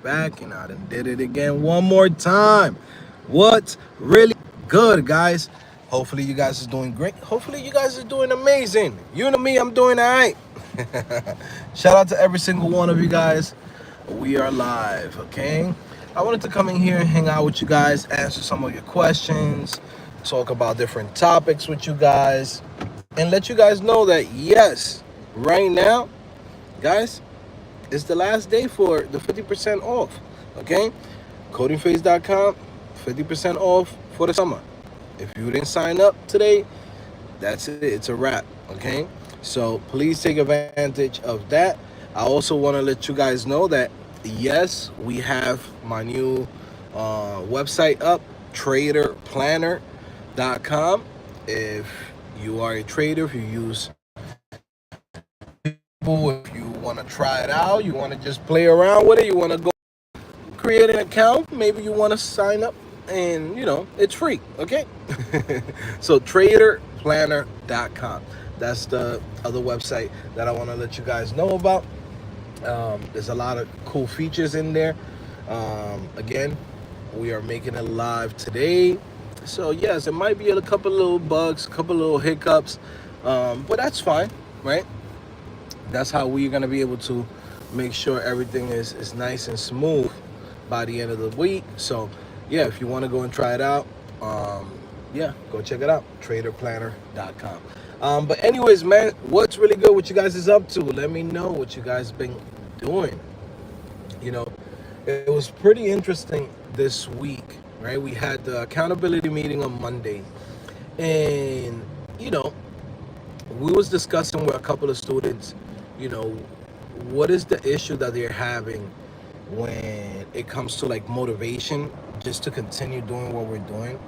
back, and I done did it again one more time. What's really good, guys? Hopefully you guys is doing great. Hopefully you guys are doing amazing. You know me, I'm doing all right. Shout out to every single one of you guys. We are live, okay? I wanted to come in here and hang out with you guys, answer some of your questions, talk about different topics with you guys, and let you guys know that yes, right now, guys, it's the last day for the 50% off, okay? CodingPhase.com, 50% off for the summer. If you didn't sign up today, that's it. It's a wrap, okay? So please take advantage of that. I also want to let you guys know that yes, we have my new website up, traderplanner.com. If you are a trader, if you use, if you want to try it out, you want to just play around with it, you want to go create an account, maybe you want to sign up, and it's free, okay? So traderplanner.com, that's the other website that I want to let you guys know about. There's a lot of cool features in there. Again, we are making it live today, so yes, it might be a couple little bugs, a couple little hiccups, but that's fine, right? That's how we're going to be able to make sure everything is nice and smooth by the end of the week. So yeah, if you want to go and try it out, yeah, go check it out, traderplanner.com. But anyways, man, what's really good, what you guys is up to? Let me know what you guys been doing. It was pretty interesting this week, right? We had the accountability meeting on Monday, and we was discussing with a couple of students, what is the issue that they're having when it comes to like motivation just to continue doing what we're doing,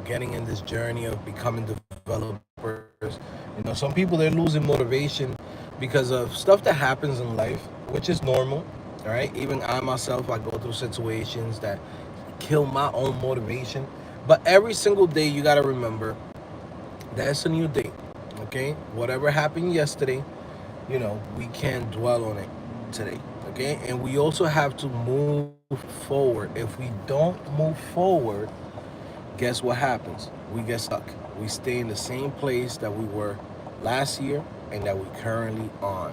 getting in this journey of becoming developers. Some people, they're losing motivation because of stuff that happens in life, which is normal, all right? Even I myself, I go through situations that kill my own motivation. But every single day, you got to remember that it's a new day, okay? Whatever happened yesterday, we can't dwell on it today, okay? And we also have to move forward. If we don't move forward, guess what happens? We get stuck. We stay in the same place that we were last year and that we currently on,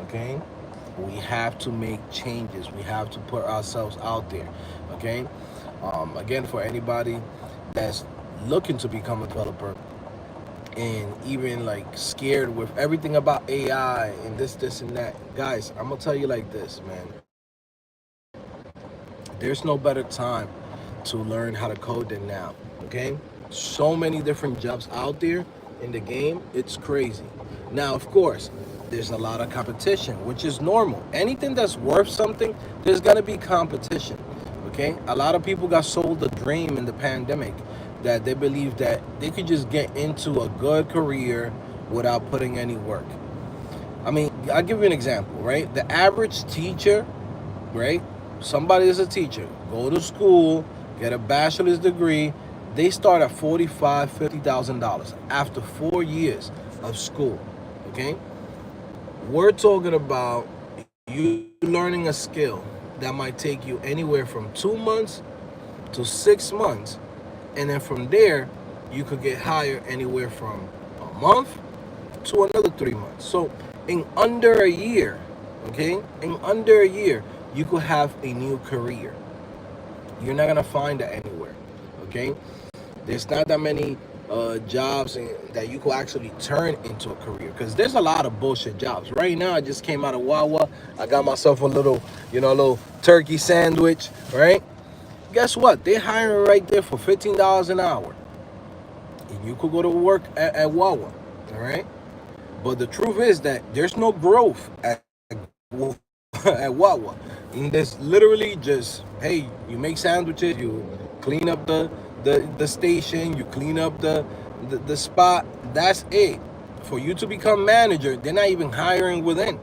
okay? We have to make changes. We have to put ourselves out there, okay? Again, for anybody that's looking to become a developer and even like scared with everything about AI and this and that, guys, I'm gonna tell you like this, man. There's no better time to learn how to code than now, okay? So many different jobs out there in the game, it's crazy. Now, of course, there's a lot of competition, which is normal. Anything that's worth something, there's gonna be competition, okay? A lot of people got sold a dream in the pandemic that they believe that they could just get into a good career without putting any work. I mean, I'll give you an example, right? The average teacher, right? Somebody is a teacher, go to school, get a bachelor's degree, they start at $45,000, $50,000 after 4 years of school, okay? We're talking about you learning a skill that might take you anywhere from 2 months to 6 months. And then from there, you could get hired anywhere from a month to another 3 months. So in under a year, okay, in under a year, you could have a new career. You're not gonna find that anywhere, okay? There's not that many jobs that you could actually turn into a career, because there's a lot of bullshit jobs. Right now, I just came out of Wawa. I got myself a little turkey sandwich, right? Guess what? They're hiring right there for $15 an hour. And you could go to work at Wawa, all right? But the truth is that there's no growth at Wawa. And there's literally just, hey, you make sandwiches, you clean up the station, you clean up the spot. That's it. For you to become manager, they're not even hiring within.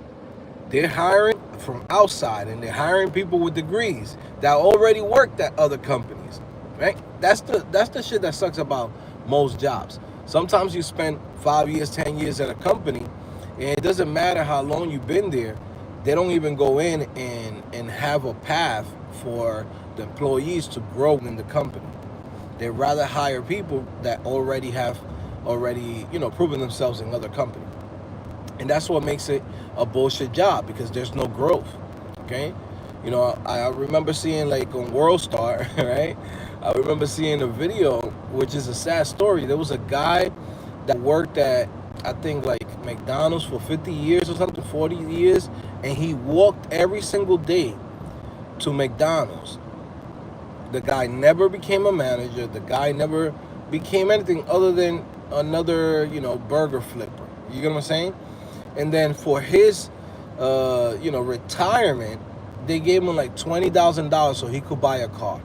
They're hiring from outside, and they're hiring people with degrees that already worked at other companies, right? That's the shit that sucks about most jobs. Sometimes you spend 5 years, 10 years at a company, and it doesn't matter how long you've been there. they don't even go in and have a path for the employees to grow in the company. They rather hire people that already proven themselves in other companies. And that's what makes it a bullshit job, because there's no growth. Okay, I remember seeing, like, on World Star, right? I remember seeing a video, which is a sad story. There was a guy that worked at, I think, like McDonald's for 50 years or something, 40 years, and he walked every single day to McDonald's. The guy never became a manager. The guy never became anything other than another, burger flipper. You get what I'm saying? And then for his, retirement, they gave him like $20,000 so he could buy a car.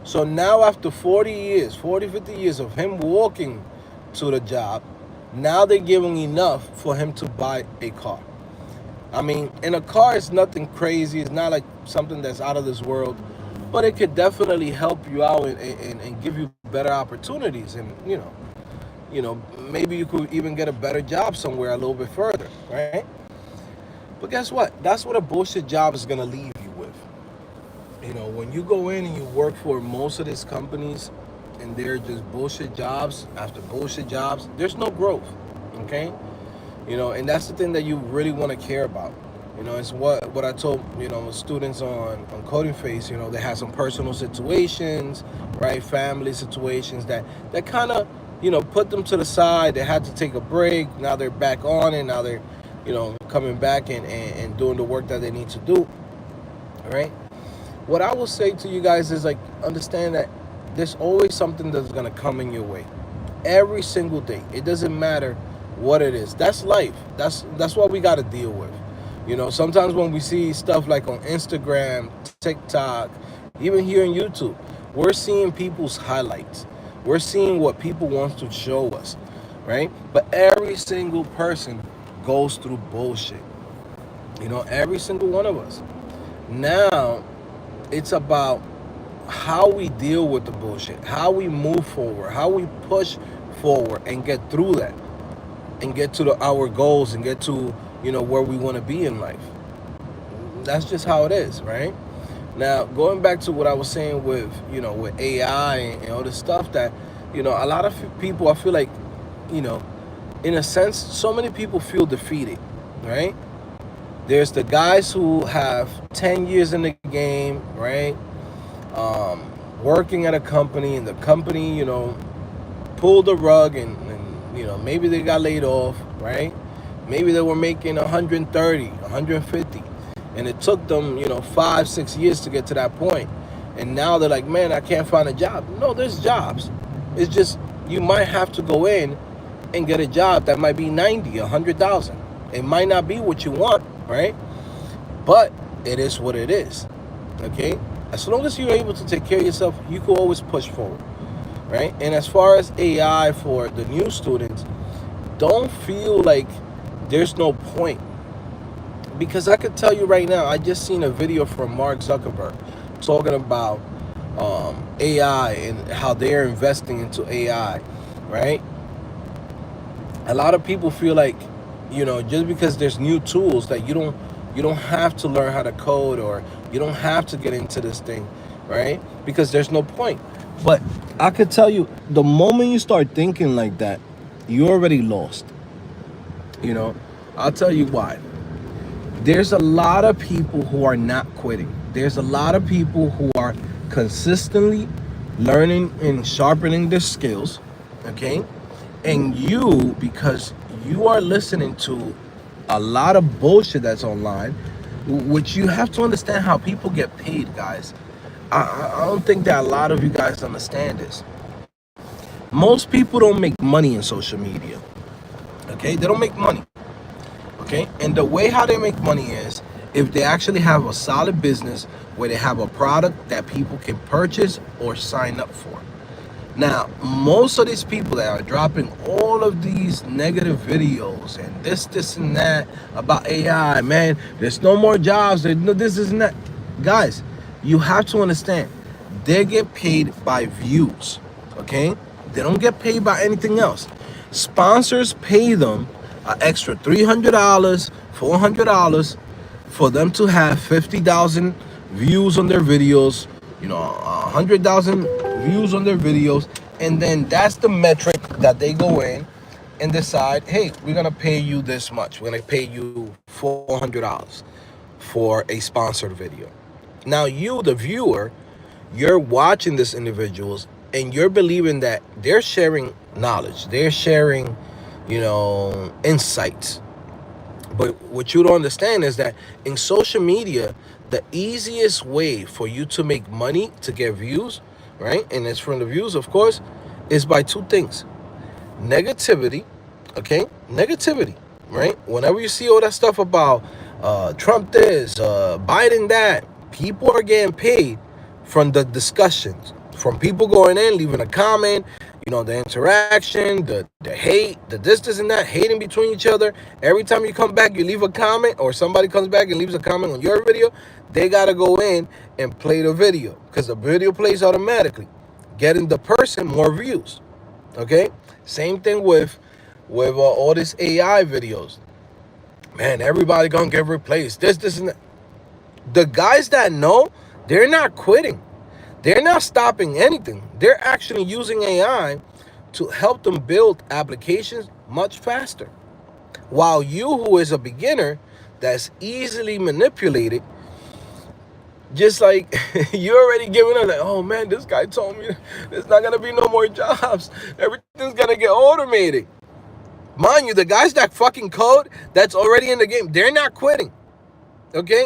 So now after 50 years of him walking to the job, now they're giving enough for him to buy a car. I mean, and a car is nothing crazy. It's not like something that's out of this world, but it could definitely help you out and give you better opportunities. And, maybe you could even get a better job somewhere a little bit further, right? But guess what? That's what a bullshit job is going to leave you with. When you go in and you work for most of these companies and they're just bullshit jobs after bullshit jobs, there's no growth, okay? And that's the thing that you really want to care about. It's what I told, students on CodingPhase. They have some personal situations, right? Family situations that kind of, put them to the side. They had to take a break. Now they're back on it. Now they're, coming back and doing the work that they need to do, right? What I will say to you guys is, like, understand that there's always something that's going to come in your way every single day. It doesn't matter what it is. That's life. That's what we got to deal with. Sometimes when we see stuff like on Instagram, TikTok, even here on YouTube, we're seeing people's highlights. We're seeing what people want to show us, right? But every single person goes through bullshit. Every single one of us. Now, it's about how we deal with the bullshit, how we move forward, how we push forward and get through that and get to our goals and get to, where we want to be in life. That's just how it is, right? Now, going back to what I was saying with, with AI and all this stuff that, a lot of people, I feel like, in a sense, so many people feel defeated, right? There's the guys who have 10 years in the game, right? Working at a company, and the company, pulled the rug and maybe they got laid off, right? Maybe they were making 130, 150, and it took them, 5-6 years to get to that point. And now they're like, man, I can't find a job. No, there's jobs. It's just you might have to go in and get a job that might be 90, 100,000. It might not be what you want, right? But it is what it is, okay? As long as you're able to take care of yourself, you can always push forward, right? And as far as AI for the new students, don't feel like there's no point. Because I could tell you right now, I just seen a video from Mark Zuckerberg talking about AI and how they're investing into AI, right? A lot of people feel like, just because there's new tools that you don't have to learn how to code, or you don't have to get into this thing, right? Because there's no point. But I could tell you, the moment you start thinking like that, you already lost. I'll tell you why. There's a lot of people who are not quitting. There's a lot of people who are consistently learning and sharpening their skills, okay? And you, because you are listening to a lot of bullshit that's online, which you have to understand how people get paid, guys. I don't think that a lot of you guys understand this. Most people don't make money in social media, okay? They don't make money, okay? And the way how they make money is if they actually have a solid business where they have a product that people can purchase or sign up for. Now, most of these people that are dropping all of these negative videos and this and that about AI, man, there's no more jobs, there's no this and that. Guys, you have to understand, they get paid by views, okay? They don't get paid by anything else. Sponsors pay them an extra $300, $400 for them to have 50,000 views on their videos, 100,000 views on their videos, and then that's the metric that they go in and decide, hey, we're gonna pay you this much. We're gonna pay you $400 for a sponsored video. Now you, the viewer, you're watching these individuals and you're believing that they're sharing knowledge, they're sharing, insights. But what you don't understand is that in social media, the easiest way for you to make money, to get views, right? And it's from the views, of course, is by two things. Negativity, okay? Negativity, right? Whenever you see all that stuff about Trump this, Biden that, people are getting paid from the discussions, from people going in, leaving a comment, the interaction, the hate, the this and that, hating between each other. Every time you come back, you leave a comment, or somebody comes back and leaves a comment on your video, they got to go in and play the video because the video plays automatically, getting the person more views. Okay? Same thing with all these AI videos. Man, everybody gonna get replaced. This, and that. The guys that know, they're not quitting. They're not stopping anything. They're actually using AI to help them build applications much faster. While you, who is a beginner, that's easily manipulated, just like you're already giving up, like, oh man, this guy told me there's not gonna be no more jobs. Everything's gonna get automated. Mind you, the guys that fucking code, that's already in the game, they're not quitting. Okay?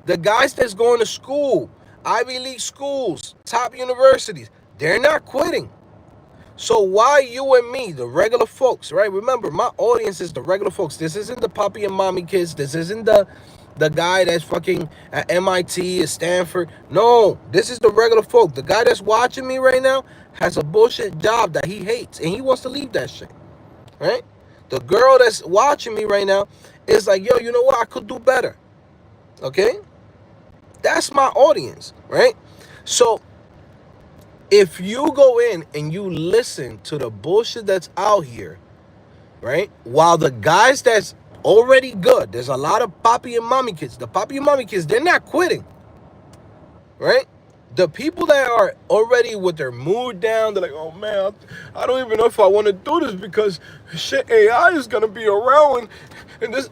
The guys that's going to school, Ivy League schools, top universities, they're not quitting. So why you and me, the regular folks, right? Remember, my audience is the regular folks. This isn't the puppy and mommy kids. This isn't the guy that's fucking at MIT or Stanford. No, this is the regular folk. The guy that's watching me right now has a bullshit job that he hates, and he wants to leave that shit, right? The girl that's watching me right now is like, yo, you know what? I could do better, okay? That's my audience, right? So if you go in and you listen to the bullshit that's out here, right? While the guys that's already good, there's a lot of papi and mommy kids. The papi and mommy kids, they're not quitting, right? The people that are already with their mood down, they're like, oh man, I don't even know if I want to do this because shit, AI is going to be around. And this,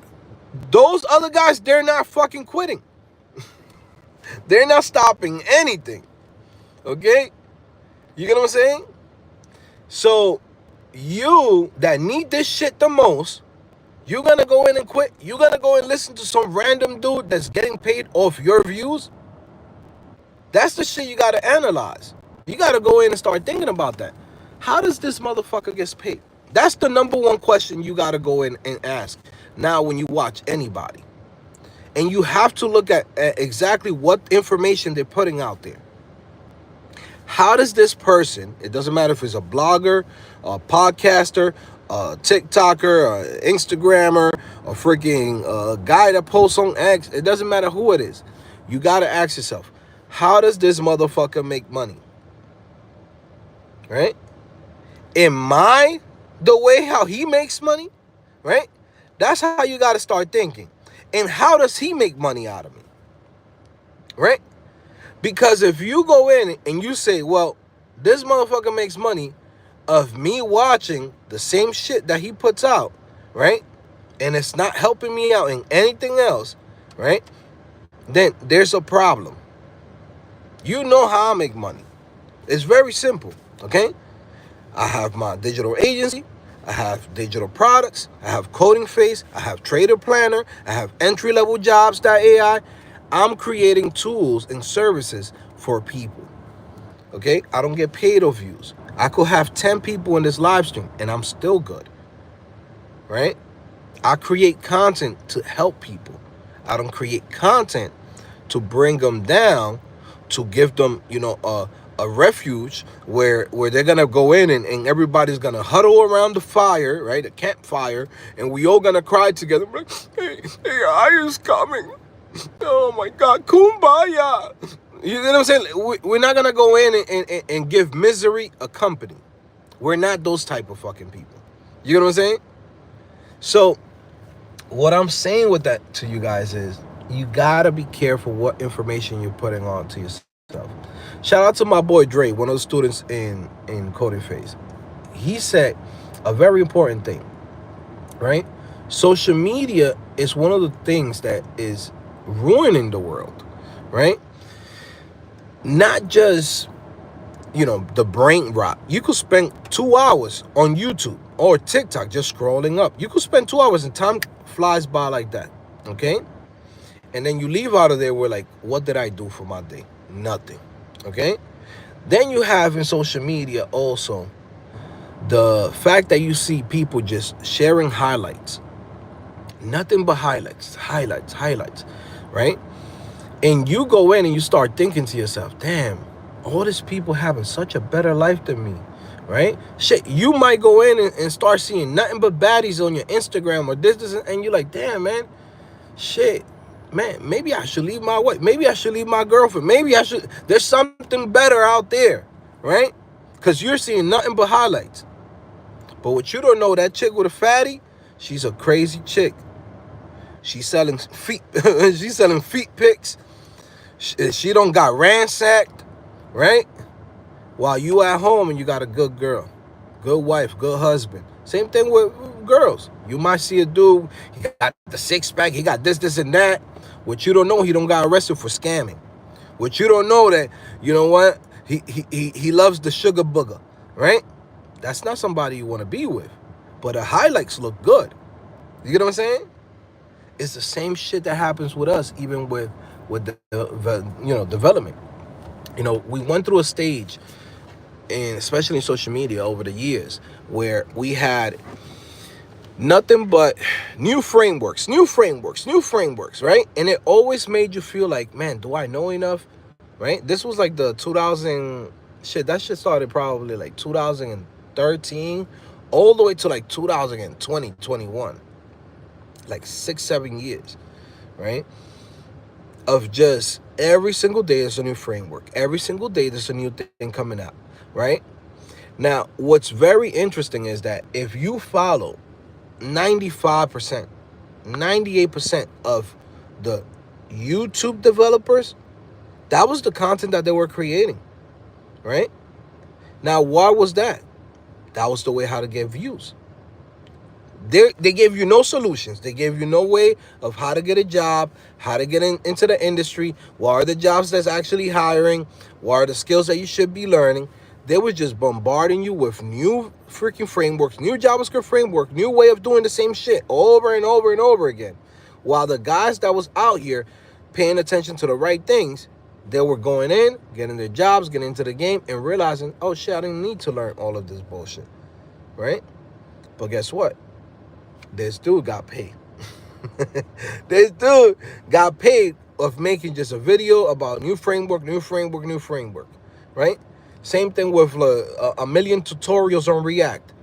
those other guys, they're not fucking quitting. They're not stopping anything. Okay? You get what I'm saying? So you that need this shit the most, you're going to go in and quit. You're going to go and listen to some random dude that's getting paid off your views. That's the shit you got to analyze. You got to go in and start thinking about that. How does this motherfucker get paid? That's the number one question you got to go in and ask now when you watch anybody. And you have to look at exactly what information they're putting out there. How does this person, it doesn't matter if it's a blogger, a podcaster, a TikToker, a Instagrammer, a freaking guy that posts on X, it doesn't matter who it is. You got to ask yourself, how does this motherfucker make money? Right? Am I the way how he makes money? Right? That's how you got to start thinking. And how does he make money out of me? Right? Because if you go in and you say, well, this motherfucker makes money of me watching the same shit that he puts out, right? And it's not helping me out in anything else, right? Then there's a problem. You know how I make money. It's very simple, okay? I have my digital agency. I have digital products. I have CodingPhase. I have Trader Planner. I have entry-level jobs.ai. I'm creating tools and services for people. Okay? I don't get paid off views. I could have 10 people in this live stream and I'm still good. Right? I create content to help people. I don't create content to bring them down, to give them, a refuge where they're gonna go in and everybody's gonna huddle around the fire, right? A campfire, and we all gonna cry together. Like, hey, AI is coming. Oh my God, kumbaya. You know what I'm saying? We're not gonna go in and give misery a company. We're not those type of fucking people. You know what I'm saying? So what I'm saying with that to you guys is, You gotta be careful what information you're putting on to yourself. Shout out to my boy Dre, one of the students in CodingPhase. He said a very important thing, right? Social media is one of the things that is ruining the world, right? Not just, the brain rot. You could spend 2 hours on YouTube or TikTok just scrolling up. You could spend 2 hours and time flies by like that, okay? And then you leave out of there with like, what did I do for my day? Nothing, okay? Then you have in social media also the fact that you see people just sharing highlights. Nothing but highlights, highlights, highlights, right? And you go in and you start thinking to yourself, damn, all these people having such a better life than me, right? Shit, you might go in and start seeing nothing but baddies on your Instagram or this, and you're like, damn, man, shit, man, maybe I should leave my wife. Maybe I should leave my girlfriend. Maybe I should. There's something better out there, right? Because you're seeing nothing but highlights. But what you don't know, that chick with a fatty, she's a crazy chick. She's selling feet. She's selling feet pics. She don't got ransacked, right? While you at home and you got a good girl, good wife, good husband. Same thing with girls. You might see a dude, he got the six pack, he got this, and that. What you don't know, he don't got arrested for scamming. What you don't know that, you know what? He loves the sugar booger, right? That's not somebody you want to be with. But the highlights look good. You get what I'm saying? It's the same shit that happens with us, even with the development. We went through a stage, and especially in social media over the years, where we had nothing but new frameworks, right? And it always made you feel like, man, do I know enough? Right? This was like the 2000 shit. That shit started probably like 2013, all the way to like 2020, 21, like 6, 7 years, right? Of just every single day there's a new framework. Every single day there's a new thing coming out, right? Now, what's very interesting is that if you follow 95%, 98% of the YouTube developers, that was the content that they were creating, right? Now, why was that? That was the way how to get views. They gave you no solutions. They gave you no way of how to get a job, how to get into the industry, what are the jobs that's actually hiring, what are the skills that you should be learning. They were just bombarding you with new freaking frameworks, new JavaScript framework, new way of doing the same shit over and over and over again. While the guys that was out here paying attention to the right things, they were going in, getting their jobs, getting into the game, and realizing, oh shit, I didn't need to learn all of this bullshit, right? But guess what? This dude got paid. This dude got paid of making just a video about new framework, right? Same thing with a million tutorials on React.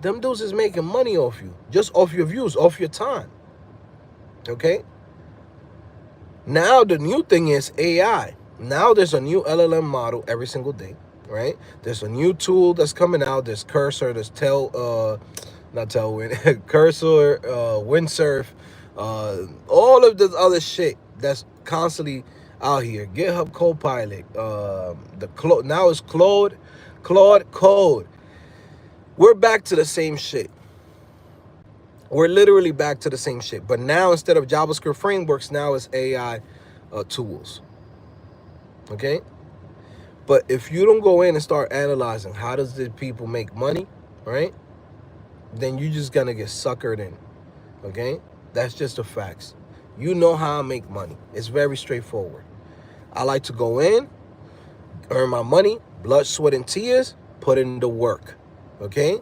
Them dudes is making money off you, just off your views, off your time, okay? Now the new thing is AI. Now there's a new LLM model every single day, right? There's a new tool that's coming out. There's Cursor, there's Cursor, Windsurf, all of this other shit that's constantly out here. GitHub Copilot, now it's Claude Code. We're back to the same shit. We're literally back to the same shit. But now instead of JavaScript frameworks, now it's AI tools. Okay? But if you don't go in and start analyzing how does the people make money, right? Then you're just gonna get suckered in. Okay? That's just the facts. You know how I make money. It's very straightforward. I like to go in, earn my money, blood, sweat, and tears, put in the work. Okay?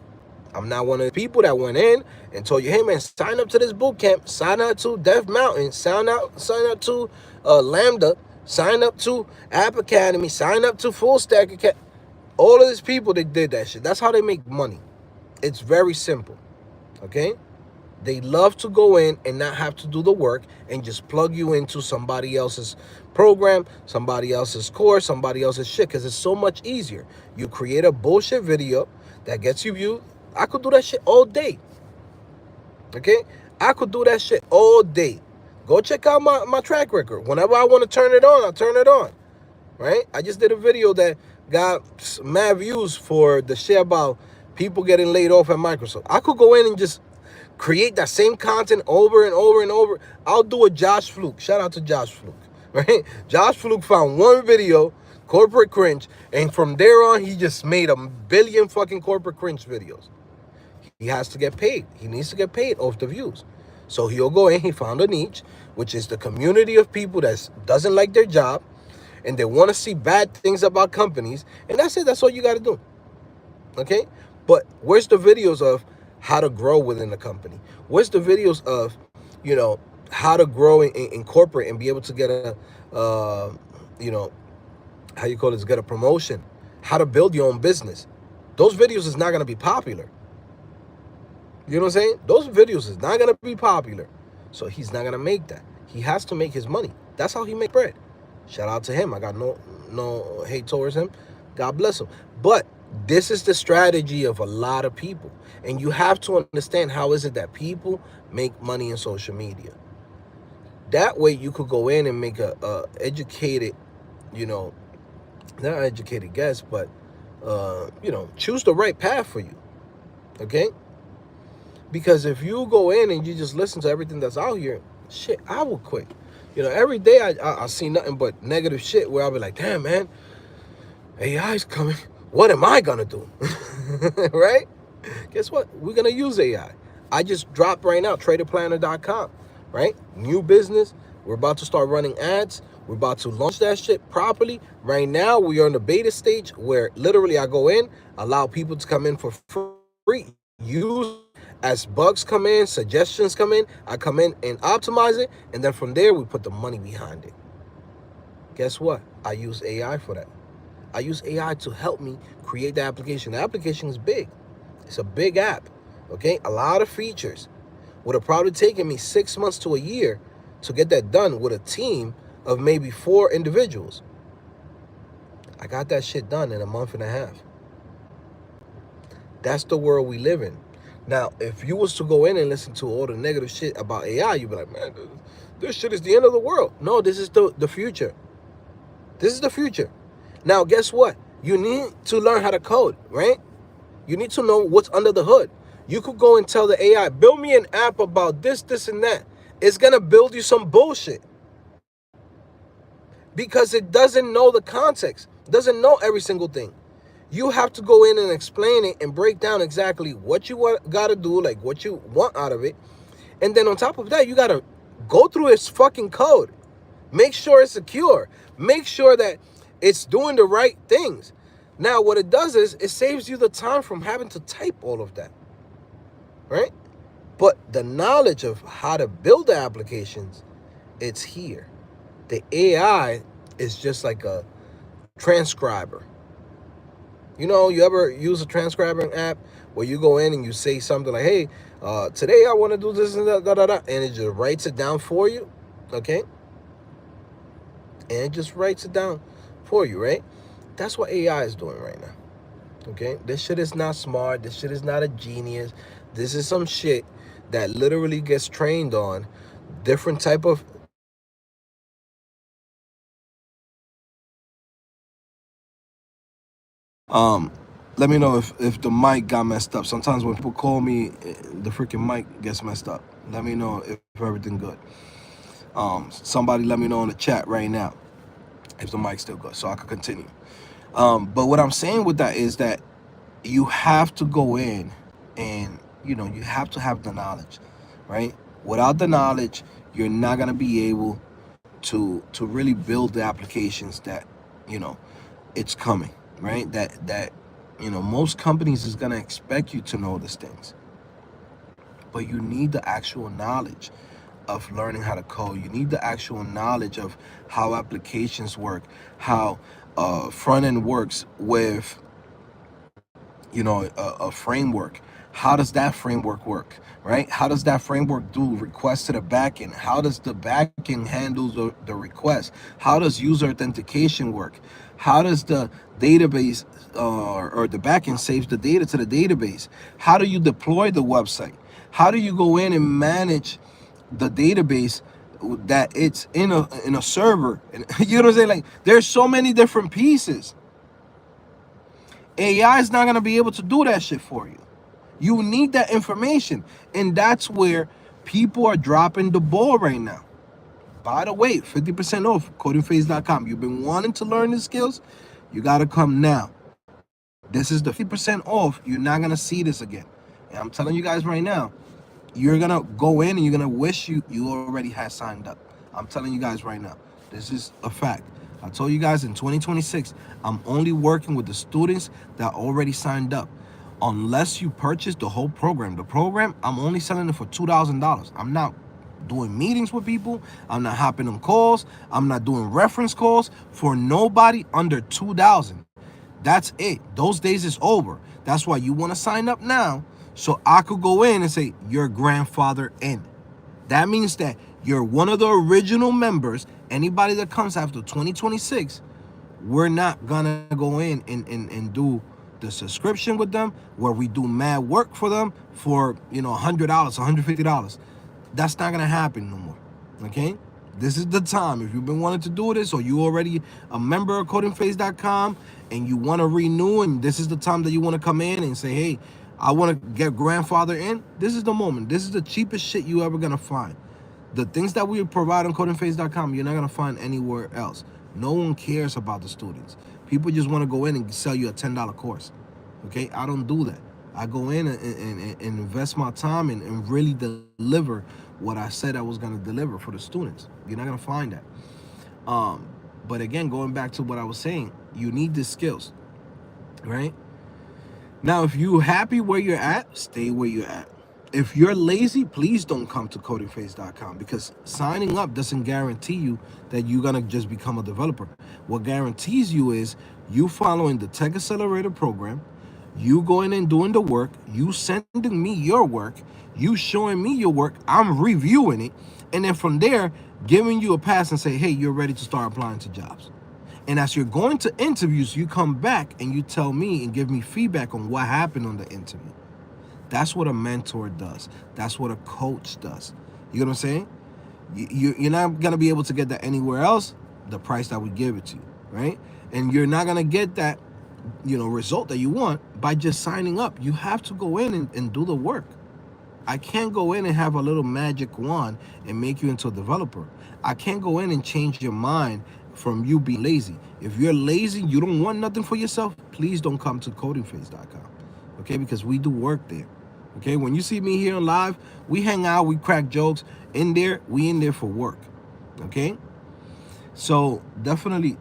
I'm not one of the people that went in and told you, hey man, sign up to this boot camp, sign up to Dev Mountain, sign up to Lambda, sign up to App Academy, sign up to Full Stack Academy. All of these people, they did that shit. That's how they make money. It's very simple. Okay? They love to go in and not have to do the work and just plug you into somebody else's program, somebody else's course, somebody else's shit, because it's so much easier. You create a bullshit video that gets you views. I could do that shit all day. Okay? I could do that shit all day. Go check out my track record. Whenever I want to turn it on, I'll turn it on. Right? I just did a video that got mad views for the shit about people getting laid off at Microsoft. I could go in and just create that same content over and over and over. I'll do a Josh Fluke. Shout out to Josh Fluke. Right? Josh Fluke found one video, corporate cringe, and from there on, he just made a billion fucking corporate cringe videos. He has to get paid. He needs to get paid off the views. So he'll go in, he found a niche, which is the community of people that doesn't like their job, and they want to see bad things about companies, and that's it. That's all you got to do. Okay? But where's the videos of how to grow within the company? Where's the videos of, how to grow in corporate and be able to get a, how you call it, get a promotion? How to build your own business? Those videos is not going to be popular. You know what I'm saying? Those videos is not going to be popular. So he's not going to make that. He has to make his money. That's how he make bread. Shout out to him. I got no hate towards him. God bless him. But this is the strategy of a lot of people. And you have to understand how is it that people make money in social media. That way you could go in and make a educated, not educated guess, but, choose the right path for you. Okay? Because if you go in and you just listen to everything that's out here, shit, I will quit. Every day I see nothing but negative shit where I'll be like, damn, man, AI's coming. What am I going to do? Right? Guess what? We're going to use AI. I just dropped right now, traderplanner.com, right? New business. We're about to start running ads. We're about to launch that shit properly. Right now, we are in the beta stage where literally I go in, allow people to come in for free. Use as bugs come in, suggestions come in, I come in and optimize it, and then from there, we put the money behind it. Guess what? I use AI for that. I use AI to help me create the application. The application is big. It's a big app, okay? A lot of features. Would have probably taken me 6 months to a year to get that done with a team of maybe 4 individuals. I got that shit done in a month and a half. That's the world we live in. Now, if you was to go in and listen to all the negative shit about AI, you'd be like, man, this shit is the end of the world. No, this is the future. This is the future. Now, guess what? You need to learn how to code, right? You need to know what's under the hood. You could go and tell the AI, build me an app about this, this, and that. It's going to build you some bullshit. Because it doesn't know the context. Doesn't know every single thing. You have to go in and explain it and break down exactly what you got to do, like what you want out of it. And then on top of that, you got to go through its fucking code. Make sure it's secure. Make sure that it's doing the right things. Now, what it does is it saves you the time from having to type all of that, right? But the knowledge of how to build the applications, it's here. The AI is just like a transcriber. You ever use a transcribing app where you go in and you say something like, hey, today I want to do this and that, and it just writes it down for you, okay? And it just writes it down for you, right? That's what AI is doing right now, okay? This shit is not smart. This shit is not a genius. This is some shit that literally gets trained on different type of let me know if the mic got messed up. Sometimes when people call me, the freaking mic gets messed up. Let me know if everything good. Somebody let me know in the chat right now if the mic's still good so I can continue. But what I'm saying with that is that you have to go in and, you have to have the knowledge, right? Without the knowledge, you're not going to be able to really build the applications that, it's coming, right? That most companies is going to expect you to know these things. But you need the actual knowledge of learning how to code. You need the actual knowledge of how applications work, how front end works with, a framework. How does that framework work, right? How does that framework do requests to the backend? How does the backend handle the request? How does user authentication work? How does the database or the backend saves the data to the database? How do you deploy the website? How do you go in and manage the database that it's in a server. And you know what I'm saying? Like, there's so many different pieces. AI is not gonna be able to do that shit for you. You need that information, and that's where people are dropping the ball right now. By the way, 50% off CodingPhase.com. You've been wanting to learn the skills, you gotta come now. This is the 50% off. You're not gonna see this again. And I'm telling you guys right now, you're gonna go in and you're gonna wish you already had signed up. I'm telling you guys right now, this is a fact. I told you guys in 2026, I'm only working with the students that already signed up. Unless you purchase the whole program. The program, I'm only selling it for $2,000. I'm not doing meetings with people. I'm not hopping on calls. I'm not doing reference calls for nobody under 2,000. That's it. Those days is over. That's why you want to sign up now, so I could go in and say your grandfather in. That means that you're one of the original members. Anybody that comes after 2026, we're not gonna go in and do the subscription with them where we do mad work for them for $100, $150. That's not gonna happen no more. Okay? This is the time. If you've been wanting to do this, or you already a member of CodingPhase.com and you want to renew, and this is the time that you want to come in and say, hey, I want to get grandfather in, this is the moment. This is the cheapest shit you ever gonna find. The things that we provide on CodingPhase.com, you're not gonna find anywhere else. No one cares about the students. People just want to go in and sell you a $10 course. Okay, I don't do that. I go in and invest my time and really deliver what I said I was going to deliver for the students. You're not going to find that. But again, going back to what I was saying, you need the skills, right? Now, if you're happy where you're at, stay where you're at. If you're lazy, please don't come to CodingPhase.com, because signing up doesn't guarantee you that you're going to just become a developer. What guarantees you is you following the Tech Accelerator program, you going and doing the work, you sending me your work, you showing me your work, I'm reviewing it, and then from there, giving you a pass and say, hey, you're ready to start applying to jobs. And as you're going to interviews, you come back and you tell me and give me feedback on what happened on the interview. That's what a mentor does. That's what a coach does. You know what I'm saying? You're not going to be able to get that anywhere else, the price that we give it to you, right? And you're not going to get that, result that you want by just signing up. You have to go in and do the work. I can't go in and have a little magic wand and make you into a developer. I can't go in and change your mind from you being lazy. If you're lazy, you don't want nothing for yourself, please don't come to CodingPhase.com, okay? Because we do work there, okay? When you see me here on live, we hang out, we crack jokes. In there, we in there for work, okay? So definitely,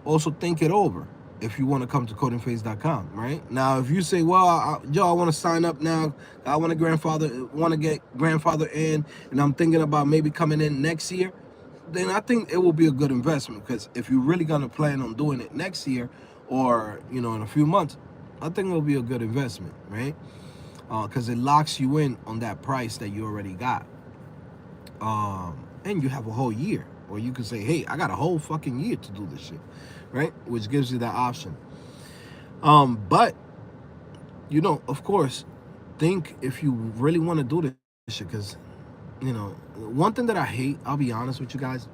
also think it over if you want to come to CodingPhase.com, right? Now, if you say, well, Joe, I want to sign up now, I want to get grandfather in, and I'm thinking about maybe coming in next year, then I think it will be a good investment, because if you're really going to plan on doing it next year or, in a few months, I think it will be a good investment, right? Because it locks you in on that price that you already got. And you have a whole year. Or you can say, hey, I got a whole fucking year to do this shit, right? Which gives you that option. But, of course, think if you really want to do this shit, because, one thing that I hate, I'll be honest with you guys,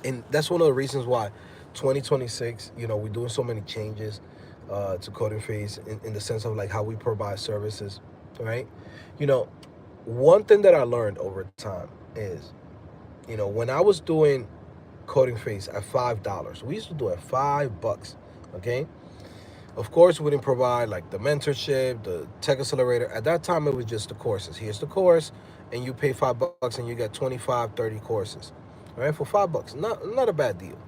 and that's one of the reasons why 2026, we're doing so many changes to CodingPhase in the sense of like how we provide services, right? One thing that I learned over time is, when I was doing CodingPhase at $5, we used to do it $5, okay? Of course, we didn't provide like the mentorship, the tech accelerator. At that time, it was just the courses. Here's the course, and you pay $5 and you get 25, 30 courses, right? For $5, not a bad deal.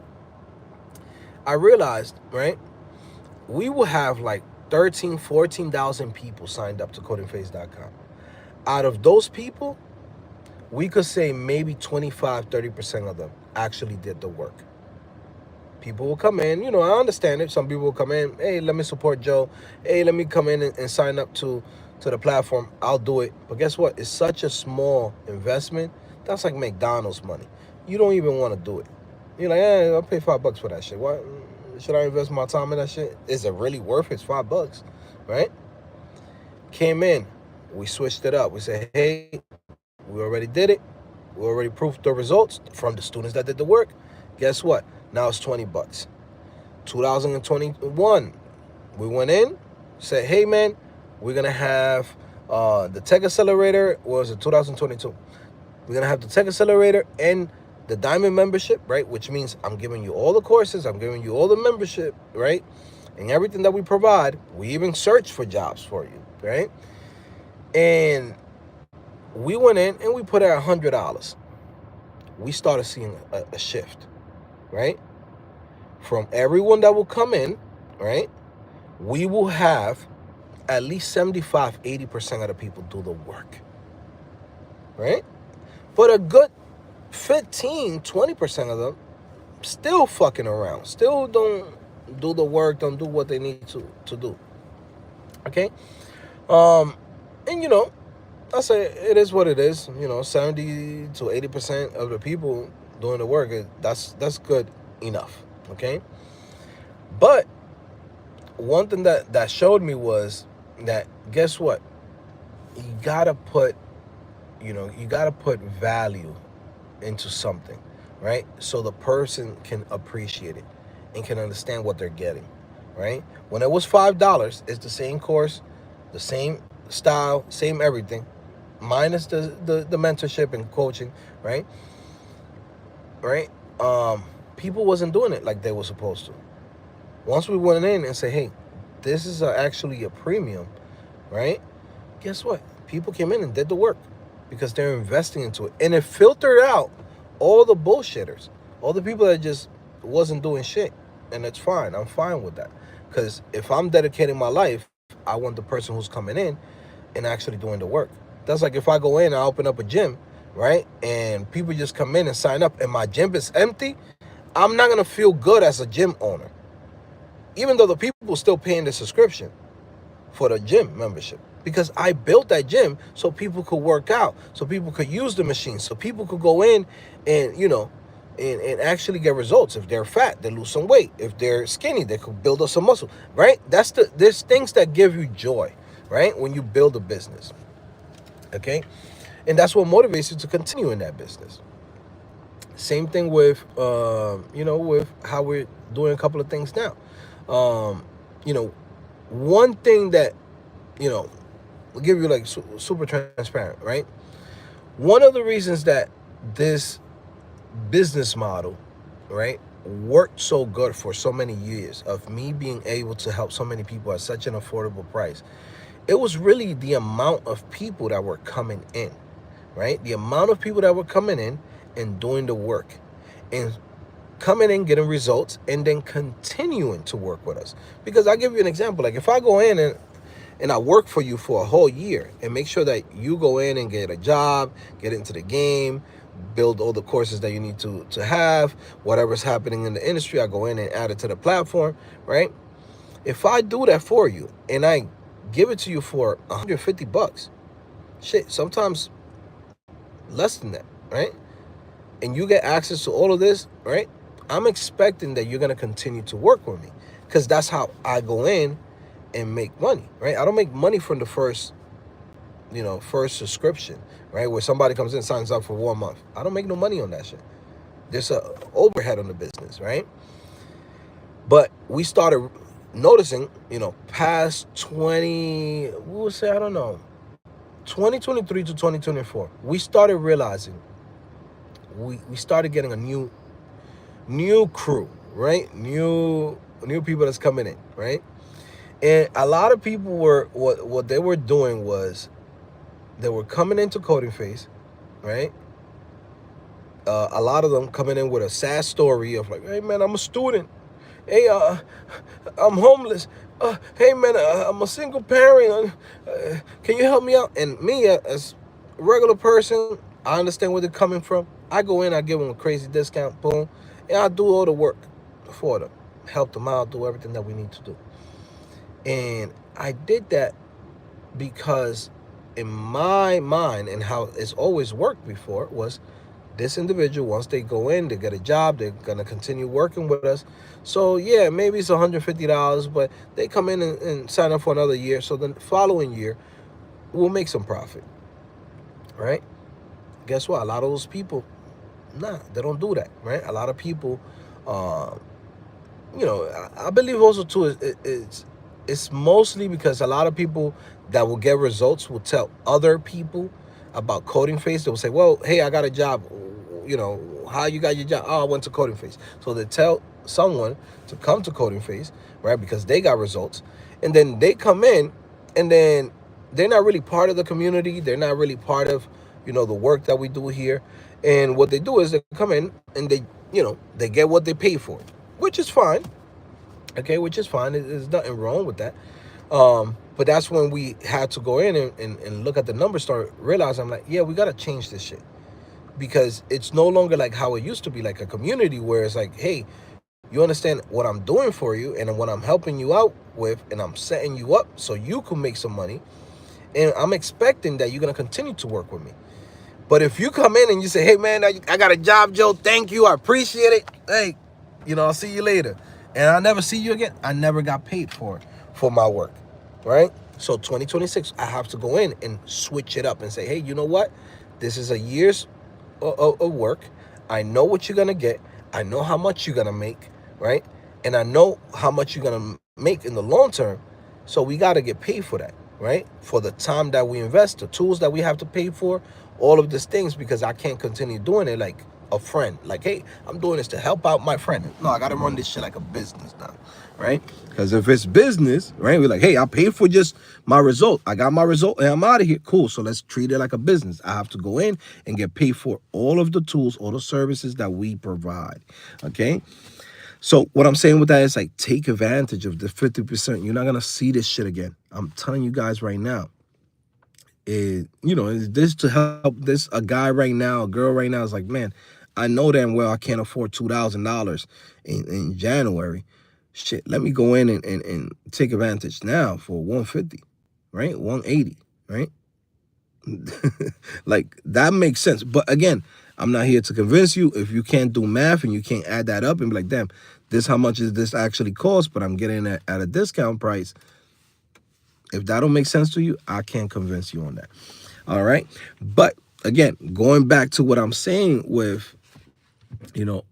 I realized, right, we will have like 13, 14,000 people signed up to CodingPhase.com. Out of those people, we could say maybe 25, 30% of them actually did the work. People will come in, I understand it. Some people will come in, hey, let me support Joe. Hey, let me come in and sign up to the platform. I'll do it. But guess what? It's such a small investment. That's like McDonald's money. You don't even want to do it. You're like, I'll pay $5 for that shit. What? Should I invest my time in that shit? Is it really worth it? It's $5, right? Came in. We switched it up. We said, hey, we already did it. We already proved the results from the students that did the work. Guess what? Now it's $20. 2021, we went in, said, hey man, we're gonna have the tech accelerator. What was it? 2022. We're gonna have the tech accelerator and the diamond membership, right? Which means I'm giving you all the courses, I'm giving you all the membership, right? And everything that we provide. We even search for jobs for you, right? And we went in and we put out $100. We started seeing a shift, right? From everyone that will come in, right? We will have at least 75, 80% of the people do the work, right? But a good 15, 20% of them still fucking around, still don't do the work, don't do what they need to do, okay? And I say it is what it is. 70 to 80% of the people doing the work, that's good enough, okay? But one thing that showed me was that, guess what? You gotta put value into something, right? So the person can appreciate it and can understand what they're getting, right? When it was $5, it's the same course, the same style, same everything, minus the mentorship and coaching, right? Right? People wasn't doing it like they were supposed to. Once we went in and said, hey, this is actually a premium, right? Guess what? People came in and did the work because they're investing into it. And it filtered out all the bullshitters, all the people that just wasn't doing shit. And it's fine. I'm fine with that. Because if I'm dedicating my life, I want the person who's coming in and actually doing the work. That's like if I go in and I open up a gym, right? And people just come in and sign up and my gym is empty, I'm not going to feel good as a gym owner. Even though the people still paying the subscription for the gym membership. Because I built that gym so people could work out, so people could use the machine, so people could go in and, and actually get results. If they're fat, they lose some weight. If they're skinny, they could build up some muscle, right? There's things that give you joy, right? When you build a business, okay? And that's what motivates you to continue in that business. Same thing with, with how we're doing a couple of things now. One thing that, will give you like super transparent, right? One of the reasons that this business model, right, worked so good for so many years of me being able to help so many people at such an affordable price, it was really the amount of people that were coming in, right? The amount of people that were coming in and doing the work and coming in, getting results, and then continuing to work with us. Because I'll give you an example. Like if I go in and I work for you for a whole year and make sure that you go in and get a job, get into the game, build all the courses that you need to have, whatever's happening in the industry, I go in and add it to the platform, right? If I do that for you and I give it to you for $150, shit, sometimes less than that, right? And you get access to all of this, right? I'm expecting that you're going to continue to work with me because that's how I go in and make money, right? I don't make money from the first subscription, right? Where somebody comes in and signs up for 1 month. I don't make no money on that shit. There's a overhead on the business, right? But we started noticing, past 2023 to 2024, we started realizing we started getting a new crew, right? New people that's coming in, right? And a lot of people were what they were doing was they were coming into CodingPhase, right? A lot of them coming in with a sad story of like, hey man, I'm a student. Hey, I'm homeless. Hey man, I'm a single parent. Can you help me out? And me as a regular person, I understand where they're coming from. I go in, I give them a crazy discount, boom, and I do all the work for them, help them out, do everything that we need to do. And I did that because in my mind and how it's always worked before was this individual, once they go in, they get a job, they're going to continue working with us. So yeah, maybe it's $150, but they come in and sign up for another year. So the following year, we'll make some profit, right? guess what? A lot of those people, nah, they don't do that, right? A lot of people, uh, I believe also too it's mostly because a lot of people that will get results will tell other people about CodingPhase. They will say, well, hey, I got a job. How you got your job? Oh, I went to CodingPhase. So they tell someone to come to CodingPhase, right? Because they got results. And then they come in, and then they're not really part of the community. They're not really part of, the work that we do here. And what they do is they come in and they get what they pay for, which is fine. Okay, which is fine. There's nothing wrong with that. But that's when we had to go in and look at the numbers, start realizing, I'm like, yeah, we got to change this shit. Because it's no longer like how it used to be, like a community where it's like, hey, you understand what I'm doing for you and what I'm helping you out with, and I'm setting you up so you can make some money. And I'm expecting that you're going to continue to work with me. But if you come in and you say, hey, man, I got a job, Joe. Thank you. I appreciate it. Hey, I'll see you later. And I'll never see you again. I never got paid for my work, right? So 2026, I have to go in and switch it up and say, hey, you know what? This is a year's of work. I know what you're going to get. I know how much you're going to make, right? And I know how much you're going to make in the long term. So we got to get paid for that, right? For the time that we invest, the tools that we have to pay for, all of these things, because I can't continue doing it like a friend. Like, hey, I'm doing this to help out my friend. No, I got to run this shit like a business now, right? Because if it's business, right, we're like, hey, I paid for just my result. I got my result and I'm out of here. Cool. So let's treat it like a business. I have to go in and get paid for all of the tools, all the services that we provide. Okay. So what I'm saying with that is like, take advantage of the 50%. You're not going to see this shit again. I'm telling you guys right now. Is this to help this a guy right now, a girl right now is like, man, I know damn well I can't afford $2,000 in January. Shit, let me go in and take advantage now for 150, right? 180, right? Like, that makes sense. But again, I'm not here to convince you. If you can't do math and you can't add that up and be like, damn, this how much is this actually cost, but I'm getting it at a discount price. If that don't make sense to you, I can't convince you on that. All right. But again, going back to what I'm saying with,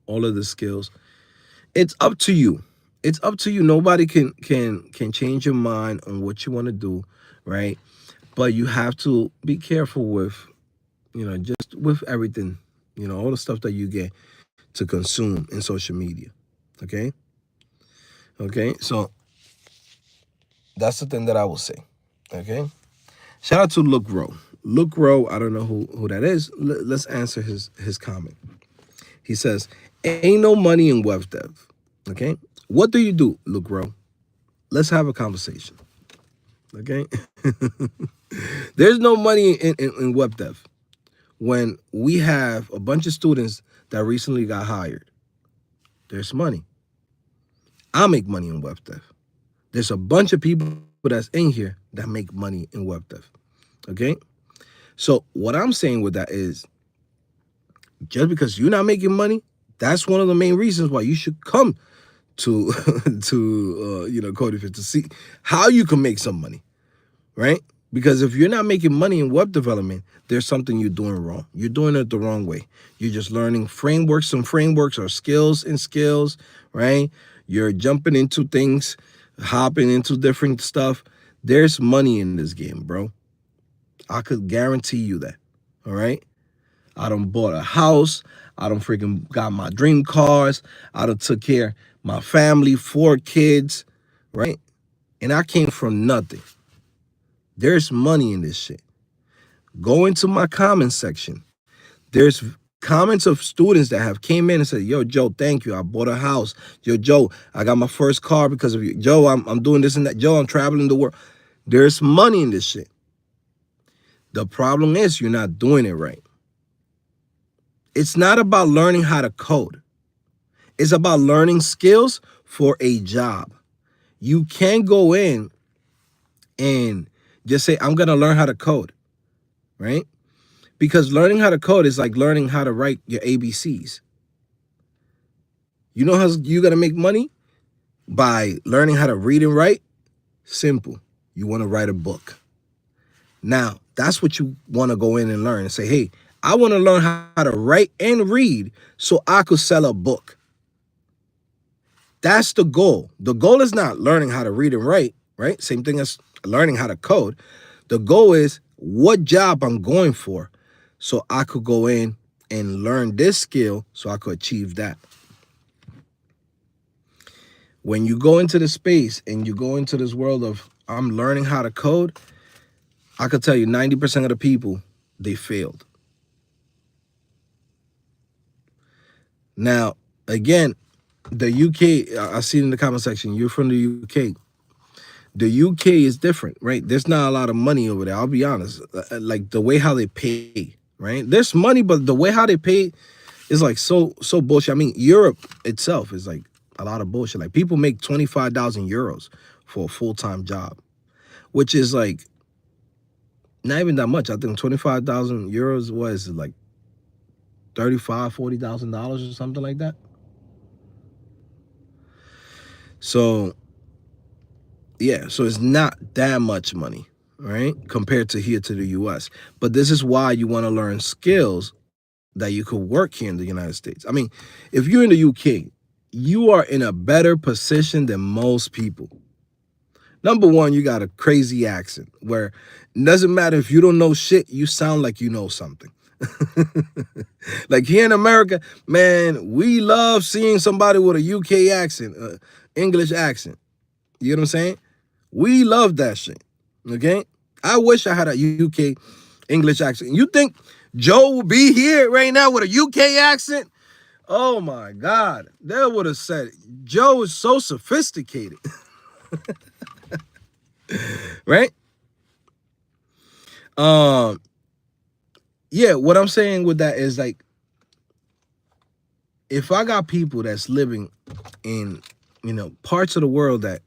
all of the skills, it's up to you. It's up to you. Nobody can change your mind on what you want to do, right? But you have to be careful with, just with everything, all the stuff that you get to consume in social media. Okay. Okay. So that's the thing that I will say. Okay. Shout out to Look Grow. Look Grow, I don't know who that is. Let's answer his comment. He says, ain't no money in web dev. Okay. What do you do, Look Grow? Let's have a conversation. Okay. There's no money in web dev. When we have a bunch of students that recently got hired, there's money. I make money in web dev. There's a bunch of people that's in here that make money in web dev. Okay. So what I'm saying with that is, just because you're not making money, that's one of the main reasons why you should come to CodingPhase, to see how you can make some money, right? Because if you're not making money in web development, there's something you're doing wrong. You're doing it the wrong way. You're just learning frameworks. Some frameworks are skills and skills, right? You're jumping into things, hopping into different stuff. There's money in this game, bro. I could guarantee you that, all right? I done bought a house. I done freaking got my dream cars. I done took care of my family, 4 kids, right? And I came from nothing. There's money in this shit. Go into my comments section. There's comments of students that have came in and said, yo, Joe, thank you. I bought a house. Yo, Joe, I got my first car because of you. Joe, I'm doing this and that. Joe, I'm traveling the world. There's money in this shit. The problem is you're not doing it right. It's not about learning how to code. It's about learning skills for a job. You can't go in and just say, I'm going to learn how to code, right? Because learning how to code is like learning how to write your ABCs. You know how you're going to make money? By learning how to read and write? Simple. You want to write a book. Now, that's what you want to go in and learn and say, hey, I want to learn how to write and read so I could sell a book. That's the goal. The goal is not learning how to read and write, right? Same thing as learning how to code. The goal is what job I'm going for so I could go in and learn this skill so I could achieve that. When you go into the space and you go into this world of I'm learning how to code, I could tell you 90% of the people, they failed. Now, again, the UK, I see it in the comment section, you're from the UK. The UK is different, right? There's not a lot of money over there. I'll be honest. Like the way how they pay, right? There's money, but the way how they pay is like so bullshit. I mean, Europe itself is like a lot of bullshit. Like people make 25,000 euros for a full-time job, which is like not even that much. I think 25,000 euros was like $40,000 or something like that. So yeah, so it's not that much money, right? Compared to here to the US. But this is why you want to learn skills that you could work here in the United States. I mean, if you're in the UK, you are in a better position than most people. Number one, you got a crazy accent where it doesn't matter if you don't know shit, you sound like you know something. Like here in America, man, we love seeing somebody with a UK accent, English accent. You know what I'm saying? We love that shit. Okay? I wish I had a UK English accent. You think Joe will be here right now with a UK accent? Oh my God. They would have said, Joe is so sophisticated. Right? Yeah, what I'm saying with that is like, if I got people that's living in, parts of the world that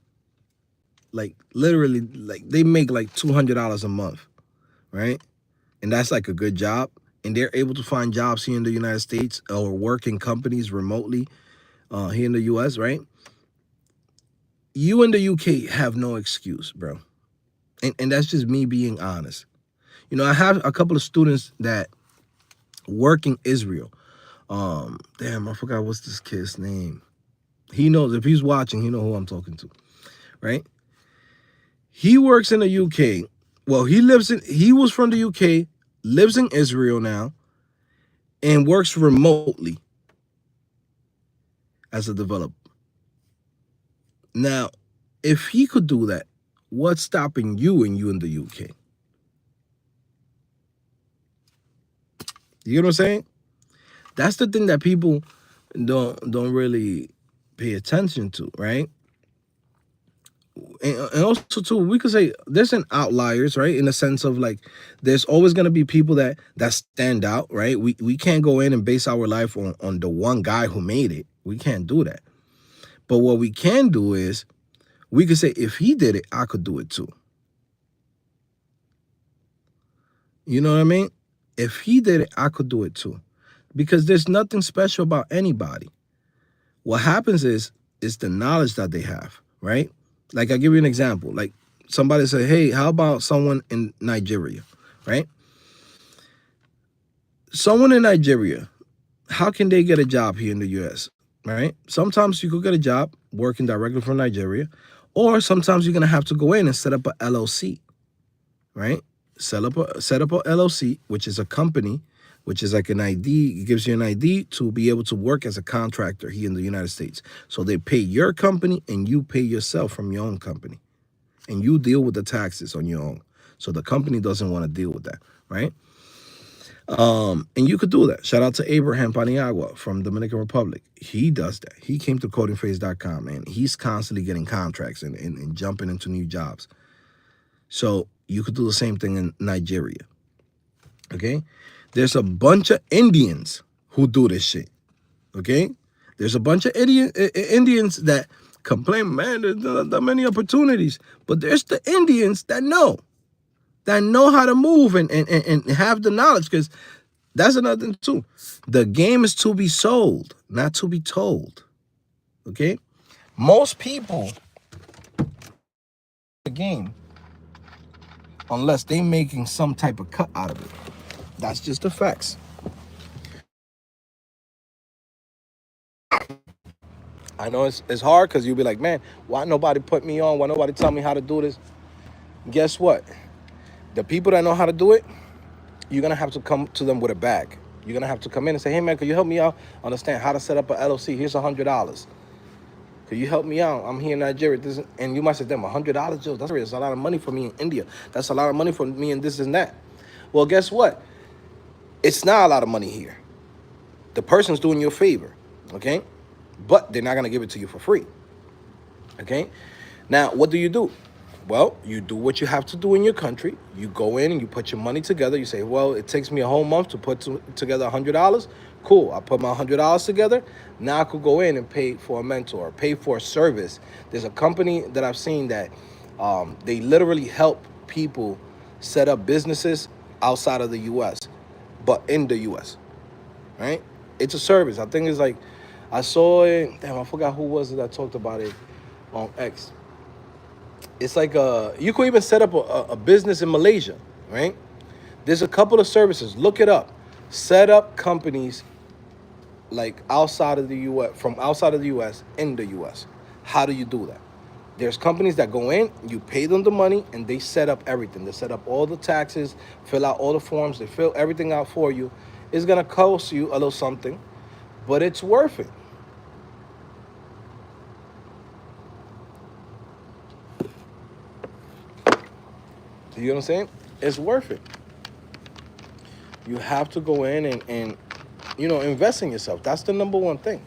like literally like they make like $200 a month, right? And that's like a good job. And they're able to find jobs here in the United States or work in companies remotely here in the US, right? You in the UK have no excuse, bro. And that's just me being honest. I have a couple of students that work in Israel. Damn, I forgot what's this kid's name. He knows, if he's watching, he know who I'm talking to, right? He works in the UK. Well, he was from the UK, lives in Israel now, and works remotely as a developer. Now, if he could do that, what's stopping you in the UK? You know what I'm saying? That's the thing that people don't really pay attention to, right? And also too, we could say there's an outliers, right? In the sense of like, there's always gonna be people that stand out, right? We can't go in and base our life on the one guy who made it. We can't do that. But what we can do is we could say, if he did it, I could do it too. You know what I mean? If he did it, I could do it too. Because there's nothing special about anybody. What happens is the knowledge that they have, right? Like, I'll give you an example. Like, somebody said, hey, how about someone in Nigeria, right? Someone in Nigeria, how can they get a job here in the US, right? Sometimes you could get a job working directly from Nigeria, or sometimes you're going to have to go in and set up a LLC, right? Set up a LLC, which is a company, which is like an ID. It gives you an ID to be able to work as a contractor here in the United States. So they pay your company and you pay yourself from your own company. And you deal with the taxes on your own. So the company doesn't want to deal with that, right? And you could do that. Shout out to Abraham Paniagua from Dominican Republic. He does that. He came to CodingPhase.com and he's constantly getting contracts and jumping into new jobs. So you could do the same thing in Nigeria. Okay? There's a bunch of Indians who do this shit. Okay? There's a bunch of Indians that complain, man, there's not that many opportunities. But there's the Indians that know how to move and have the knowledge, because that's another thing too. The game is to be sold, not to be told. Okay? Most people the game unless they making some type of cut out of it. That's just the facts. I know it's hard because you'll be like, man, why nobody put me on? Why nobody tell me how to do this? Guess what? The people that know how to do it, you're gonna have to come to them with a bag. You're gonna have to come in and say, hey man, could you help me out? Understand how to set up an LLC? Here's $100. Could you help me out? I'm here in Nigeria. And you might say, damn, $100, Joe, that's a lot of money for me in India. That's a lot of money for me in this and that. Well, guess what? It's not a lot of money here. The person's doing you a favor, okay? But they're not gonna give it to you for free, okay? Now, what do? Well, you do what you have to do in your country. You go in and you put your money together. You say, well, it takes me a whole month to put together $100. Cool, I put my $100 together. Now I could go in and pay for a mentor, pay for a service. There's a company that I've seen that they literally help people set up businesses outside of the U.S., but in the U.S., right? It's a service. I think it's like, I saw it, damn, I forgot who was it that talked about it on X. It's like you could even set up a business in Malaysia, right? There's a couple of services. Look it up. Set up companies like outside of the U.S., from outside of the U.S. in the U.S. How do you do that? There's companies that go in, you pay them the money, and they set up everything. They set up all the taxes, fill out all the forms, they fill everything out for you. It's gonna cost you a little something, but it's worth it. You know what I'm saying? It's worth it. You have to go in and invest in yourself. That's the number one thing.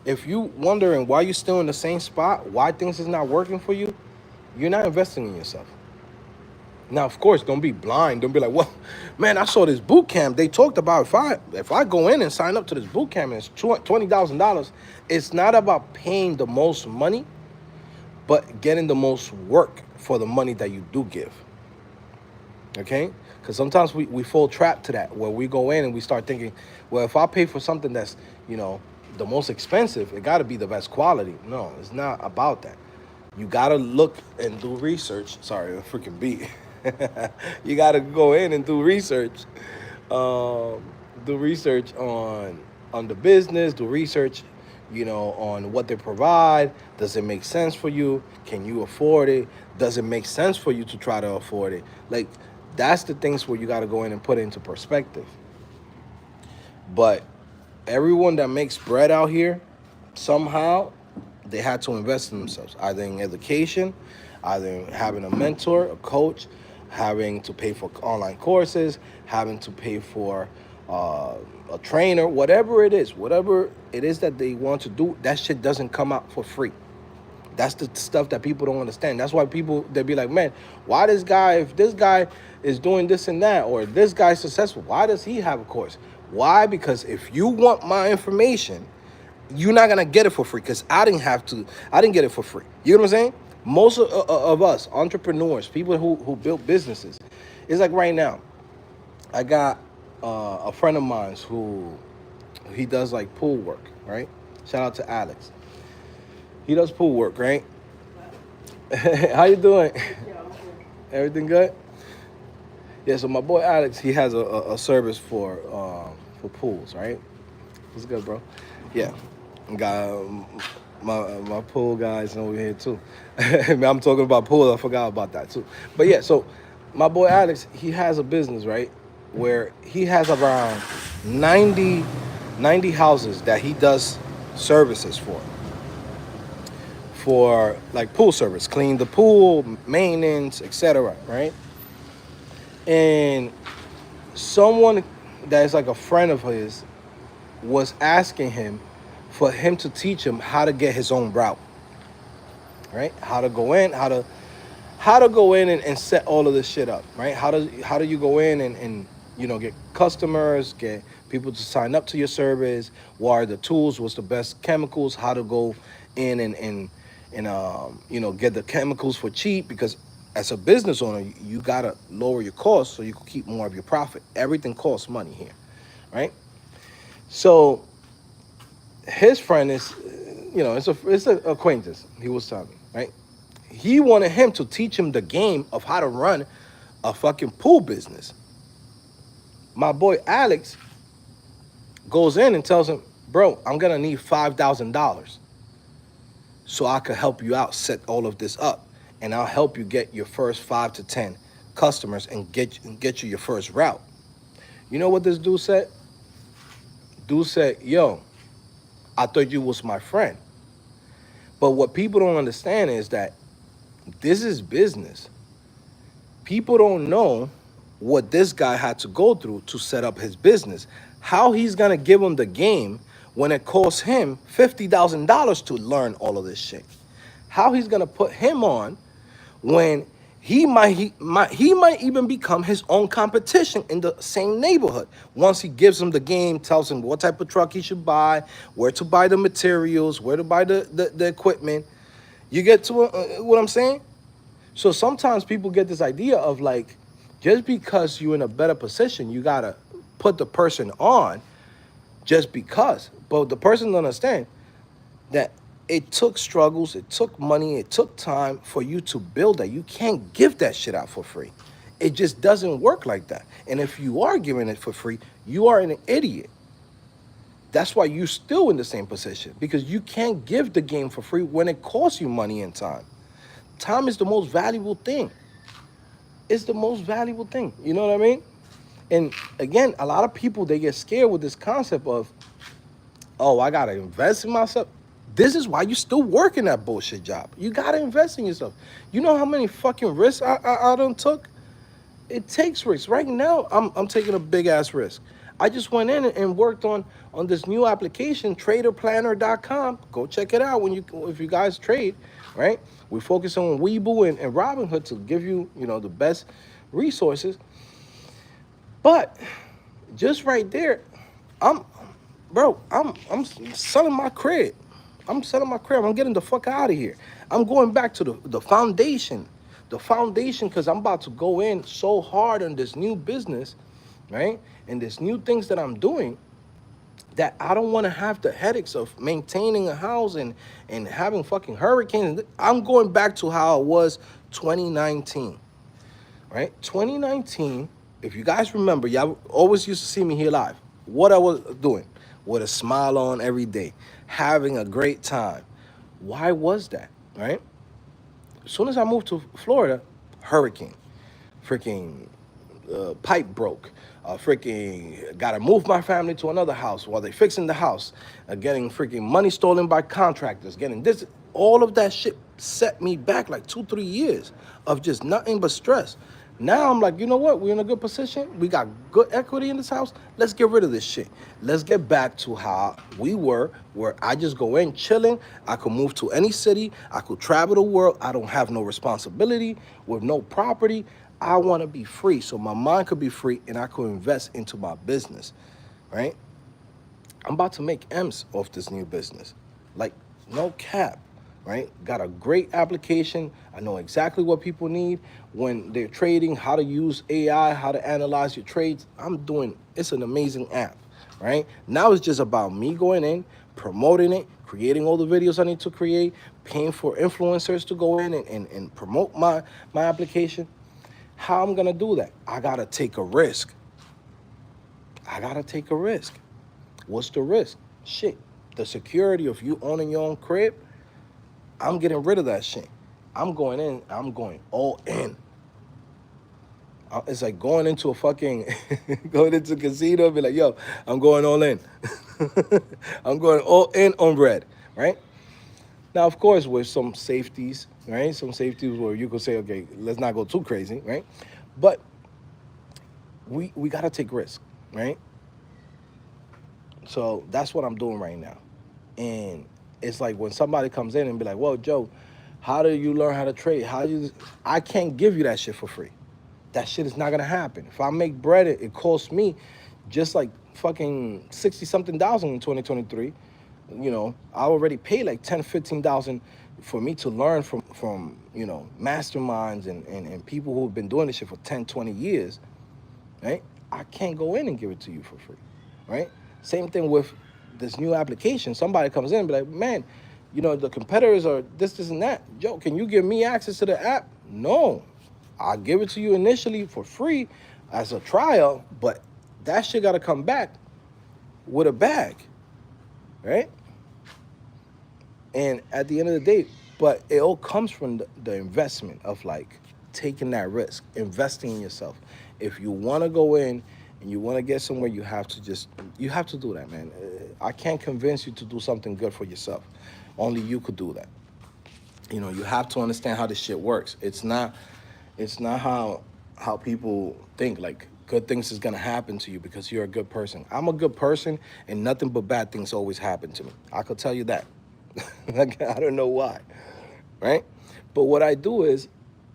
If you wondering why you're still in the same spot, why things is not working for you, you're not investing in yourself. Now, of course, don't be blind. Don't be like, well, man, I saw this boot camp. They talked about if I go in and sign up to this boot camp and it's $20,000, it's not about paying the most money, but getting the most work for the money that you do give. Okay? Because sometimes we fall trapped to that, where we go in and we start thinking, well, if I pay for something that's, the most expensive, it got to be the best quality. No, it's not about that. You got to look and do research. Sorry, a freaking beat. You got to go in and do research. Do research on the business, do research, on what they provide. Does it make sense for you? Can you afford it? Does it make sense for you to try to afford it? Like, that's the things where you got to go in and put it into perspective. But everyone that makes bread out here, somehow they had to invest in themselves, either in education, either in having a mentor, a coach, having to pay for online courses, having to pay for a trainer, whatever it is that they want to do. That shit doesn't come out for free. That's the stuff that people don't understand. That's why they be like, man, why this guy, if this guy is doing this and that, or this guy's successful, why does he have a course? Why? Because if you want my information, you're not gonna get it for free, because I didn't get it for free. You know what I'm saying? Most of us, entrepreneurs, people who build businesses, it's like right now, I got a friend of mine who he does like pool work, right? Shout out to Alex. He does pool work, right? How you doing? Everything good? Yeah, so my boy Alex, he has a service for pools, right? What's good, bro? Yeah, got my pool guys over here too. I'm talking about pool. I forgot about that too. But yeah, so my boy Alex, he has a business, right, where he has around 90 houses that he does services for like pool service, clean the pool, maintenance, etc., right? And someone that is like a friend of his was asking him for him to teach him how to get his own route, right? How to go in, and set all of this shit up, right? How do you go in and get customers, get people to sign up to your service? What are the tools? What's the best chemicals? How to go in and get the chemicals for cheap, because as a business owner, you gotta lower your costs so you can keep more of your profit. Everything costs money here, right? So his friend is, it's an acquaintance. He was telling me, right? He wanted him to teach him the game of how to run a fucking pool business. My boy Alex goes in and tells him, bro, I'm gonna need $5,000. so I could help you out, set all of this up, and I'll help you get your first 5 to 10 customers and get you your first route. You know what this dude said? Dude said, yo, I thought you was my friend. But what people don't understand is that this is business. People don't know what this guy had to go through to set up his business. How he's gonna give him the game when it costs him $50,000 to learn all of this shit. How he's gonna put him on when he might even become his own competition in the same neighborhood. Once he gives him the game, tells him what type of truck he should buy, where to buy the materials, where to buy the equipment. You get to what I'm saying? So sometimes people get this idea of like, just because you're in a better position, you gotta put the person on just because. But the person don't understand that it took struggles, it took money, it took time for you to build that. You can't give that shit out for free. It just doesn't work like that. And if you are giving it for free, you are an idiot. That's why you're still in the same position, because you can't give the game for free when it costs you money and time. Time is the most valuable thing. It's the most valuable thing. You know what I mean? And again, a lot of people, they get scared with this concept of, oh, I gotta invest in myself. This is why you're still working that bullshit job. You gotta invest in yourself. You know how many fucking risks I done took? It takes risks. Right now, I'm taking a big ass risk. I just went in and worked on this new application, traderplanner.com. Go check it out if you guys trade, right? We focus on Webull and Robinhood to give you, the best resources. But just right there, I'm selling my crib. I'm selling my crib. I'm getting the fuck out of here. I'm going back to the foundation. The foundation, because I'm about to go in so hard on this new business, right? And this new things that I'm doing, that I don't want to have the headaches of maintaining a house and having fucking hurricanes. I'm going back to how it was 2019, right? 2019, if you guys remember, y'all always used to see me here live. What I was doing, with a smile on every day, having a great time. Why was that, right? As soon as I moved to Florida, hurricane, freaking pipe broke, freaking got to move my family to another house while they fixing the house, getting freaking money stolen by contractors, getting this, all of that shit set me back like 2-3 years of just nothing but stress. Now I'm like, you know what? We're in a good position. We got good equity in this house. Let's get rid of this shit. Let's get back to how we were, where I just go in chilling. I could move to any city. I could travel the world. I don't have no responsibility with no property. I want to be free so my mind could be free and I could invest into my business, right? I'm about to make M's off this new business. Like, no cap. Right? Got a great application. I know exactly what people need when they're trading, how to use AI, how to analyze your trades. It's an amazing app, right? Now it's just about me going in, promoting it, creating all the videos I need to create, paying for influencers to go in and promote my application. How I'm gonna do that? I gotta take a risk. What's the risk? Shit, the security of you owning your own crib. I'm getting rid of that shit. I'm going in. I'm going all in. It's like going into a fucking, going into a casino and be like, yo, I'm going all in. I'm going all in on red, right? Now, of course, with some safeties, right? Some safeties where you could say, okay, let's not go too crazy, right? But we got to take risks, right? So that's what I'm doing right now. And it's like when somebody comes in and be like, well, Joe, how do you learn how to trade? I can't give you that shit for free. That shit is not going to happen. If I make bread, it costs me just like fucking 60-something thousand in 2023. I already paid like 10, 15,000 for me to learn from masterminds and people who've been doing this shit for 10, 20 years, right? I can't go in and give it to you for free, right? Same thing with this new application. Somebody comes in and be like, man, the competitors are this, and that. Joe, can you give me access to the app? No. I'll give it to you initially for free as a trial, but that shit got to come back with a bag, right? And at the end of the day, but it all comes from the investment of like taking that risk, investing in yourself. If you want to go in and you want to get somewhere, you have to do that, man. I can't convince you to do something good for yourself. Only you could do that. You have to understand how this shit works. It's not how people think like good things is gonna happen to you because you're a good person. I'm a good person, and nothing but bad things always happen to me. I could tell you that. Like, I don't know why, right? But what I do is,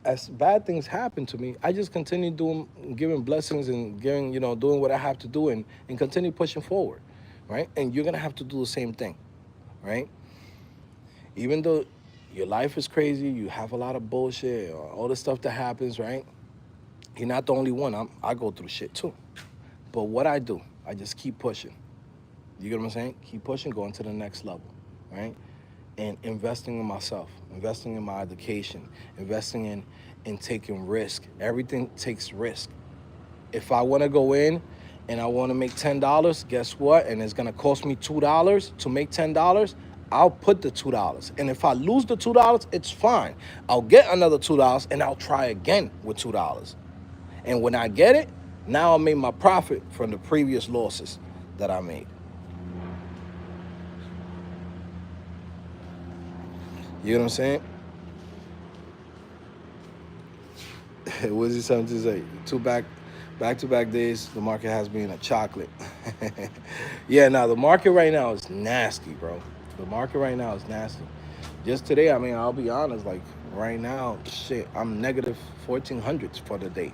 as bad things happen to me, I just continue doing, giving blessings and giving, doing what I have to do, and continue pushing forward, right? And you're gonna have to do the same thing, right? Even though your life is crazy, you have a lot of bullshit, or all the stuff that happens, right? You're not the only one. I go through shit too. But what I do, I just keep pushing. You get what I'm saying? Keep pushing, going to the next level, right? And investing in myself, investing in my education, investing in taking risk. Everything takes risk. If I want to go in and I want to make $10, guess what? And it's gonna cost me $2 to make $10. I'll put the $2. And if I lose the $2, it's fine. I'll get another $2 and I'll try again with $2. And when I get it, now I made my profit from the previous losses that I made. You know what I'm saying? What is he something to say? Back-to-back days, the market has been a chocolate. Yeah, now the market right now is nasty, bro. The market right now is nasty. Just today, I mean, I'll be honest, like right now, shit, I'm negative 1400s for the day.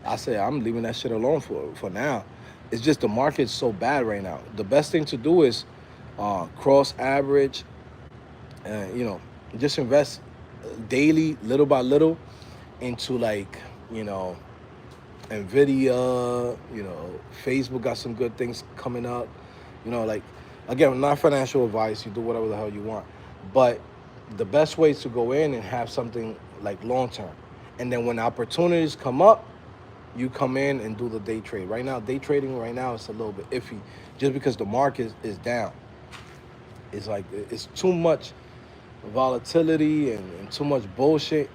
I say I'm leaving that shit alone for now. It's just the market's so bad right now. The best thing to do is cross average, you know, just invest daily, little by little, into like, Nvidia, Facebook got some good things coming up. Like, again, not financial advice. You do whatever the hell you want, but the best way is to go in and have something like long term, and then when opportunities come up, you come in and do the day trade. Right now, day trading right now is a little bit iffy, just because the market is down. It's like it's too much volatility and too much bullshit.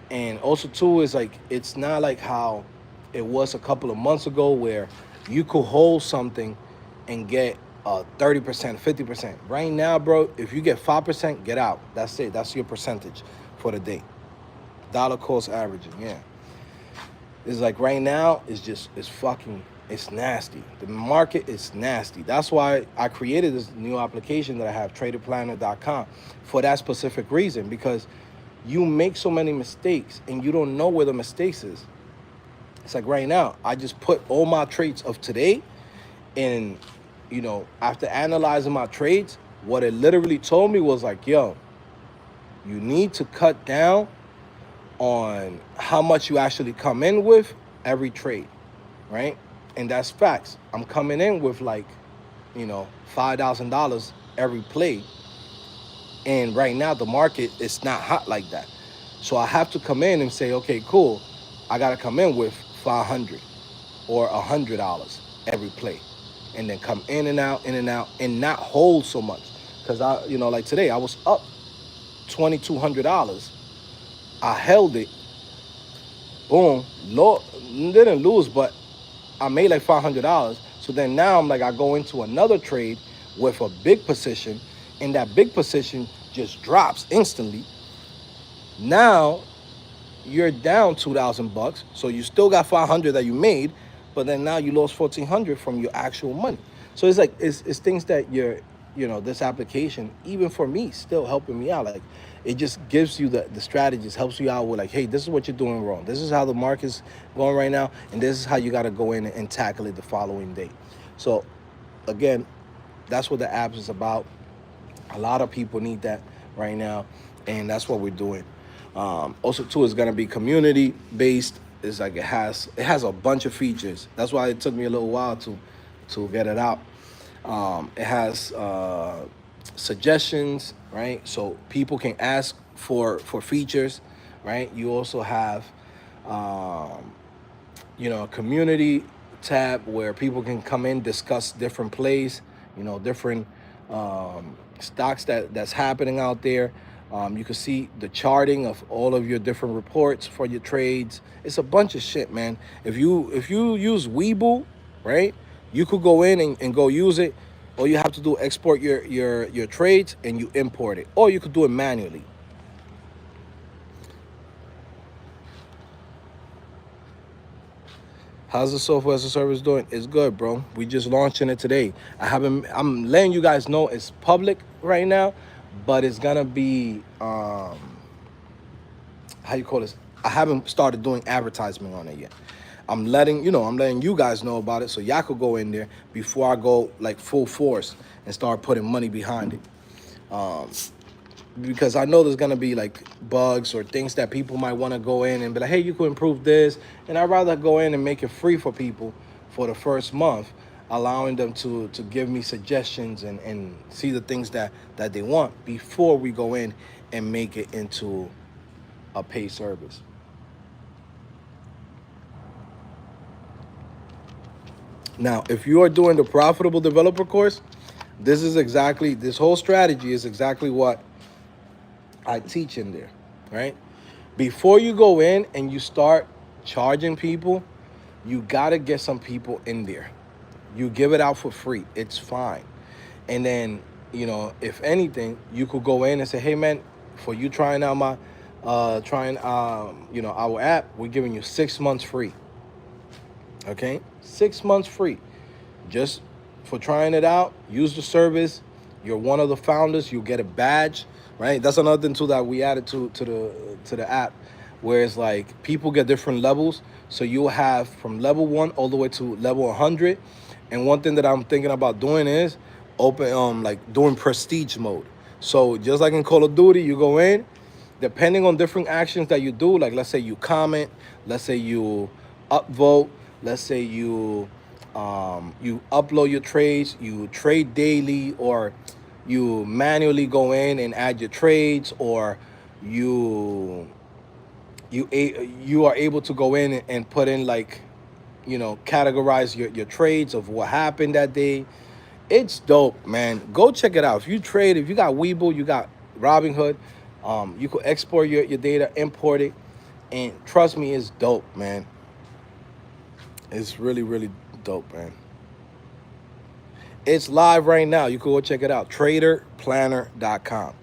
And also too is like it's not like how it was a couple of months ago where you could hold something and get 30%, 50%. Right now, bro, if you get 5%, get out. That's it. That's your percentage for the day. Dollar cost averaging, yeah. It's like right now, it's nasty. The market is nasty. That's why I created this new application that I have, traderplanet.com, for that specific reason, because you make so many mistakes and you don't know where the mistakes is. It's like right now, I just put all my trades of today, and after analyzing my trades, what it literally told me was like, yo, you need to cut down on how much you actually come in with every trade, right? And that's facts. I'm coming in with like, $5,000 every play. And right now the market is not hot like that. So I have to come in and say, okay, cool. I got to come in with 500 or $100 every play. And then come in and out, and not hold so much. Because like today, I was up $2,200. I held it. Boom. Didn't lose, but I made like $500. So then now I'm like, I go into another trade with a big position, and that big position just drops instantly. Now you're down $2,000, so you still got 500 that you made, but then now you lost 1,400 from your actual money. So it's like it's things that this application, even for me, still helping me out. Like, it just gives you the strategies, helps you out with like, hey, this is what you're doing wrong. This is how the market's going right now, and this is how you got to go in and tackle it the following day. So again, that's what the app is about. A lot of people need that right now, and that's what we're doing. Also too, it's gonna be community based. It's like it has a bunch of features. That's why it took me a little while to get it out. It has suggestions, right? So people can ask for features, right? You also have a community tab where people can come in, discuss different plays, different stocks that's happening out there. You can see the charting of all of your different reports for your trades. It's a bunch of shit, man. If you use Webull, right, you could go in and go use it. All you have to do export your trades and you import it, or you could do it manually. How's the software as a service doing? It's good, bro. We just launching it today. I'm letting you guys know it's public right now, but it's gonna be how you call this? I haven't started doing advertisement on it yet. I'm letting you guys know about it so y'all could go in there before I go like full force and start putting money behind it. Because I know there's gonna be like bugs or things that people might want to go in and be like, hey, you could improve this, and I'd rather go in and make it free for people for the first month, allowing them to give me suggestions and see the things that they want before we go in and make it into a paid service. Now, if you are doing the profitable developer course, this whole strategy is exactly what I teach in there, right? Before you go in and you start charging people, you gotta get some people in there. You give it out for free, it's fine. And then, if anything, you could go in and say, hey man, for you trying out our app, we're giving you 6 months free. Okay? 6 months free. Just for trying it out, use the service. You're one of the founders, you get a badge, right? That's another thing too that we added to the app, where it's like people get different levels. So you'll have from level 1 all the way to level 100. And one thing that I'm thinking about doing is like doing prestige mode. So just like in Call of Duty, you go in, depending on different actions that you do, like let's say you comment, let's say you upvote, let's say you upload your trades, you trade daily, or you manually go in and add your trades, or you are able to go in and put in like, categorize your trades of what happened that day. It's dope, man. Go check it out. If you got Webull, you got Robinhood, you could export your data, import it, and trust me, it's dope, man. It's really, really dope, man. It's live right now. You can go check it out. TraderPlanner.com.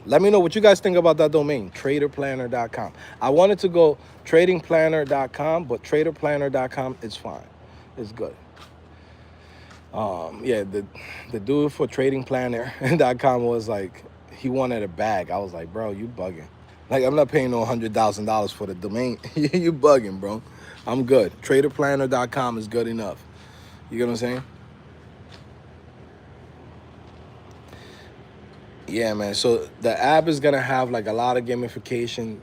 Let me know what you guys think about that domain, TraderPlanner.com. I wanted to go TradingPlanner.com, but TraderPlanner.com is fine. It's good. Yeah, the dude for TradingPlanner.com was like, he wanted a bag. I was like, bro, you bugging. Like, I'm not paying no $100,000 for the domain. You bugging, bro. I'm good. TraderPlanner.com is good enough. You get what I'm saying? Yeah, man. So the app is gonna have like a lot of gamification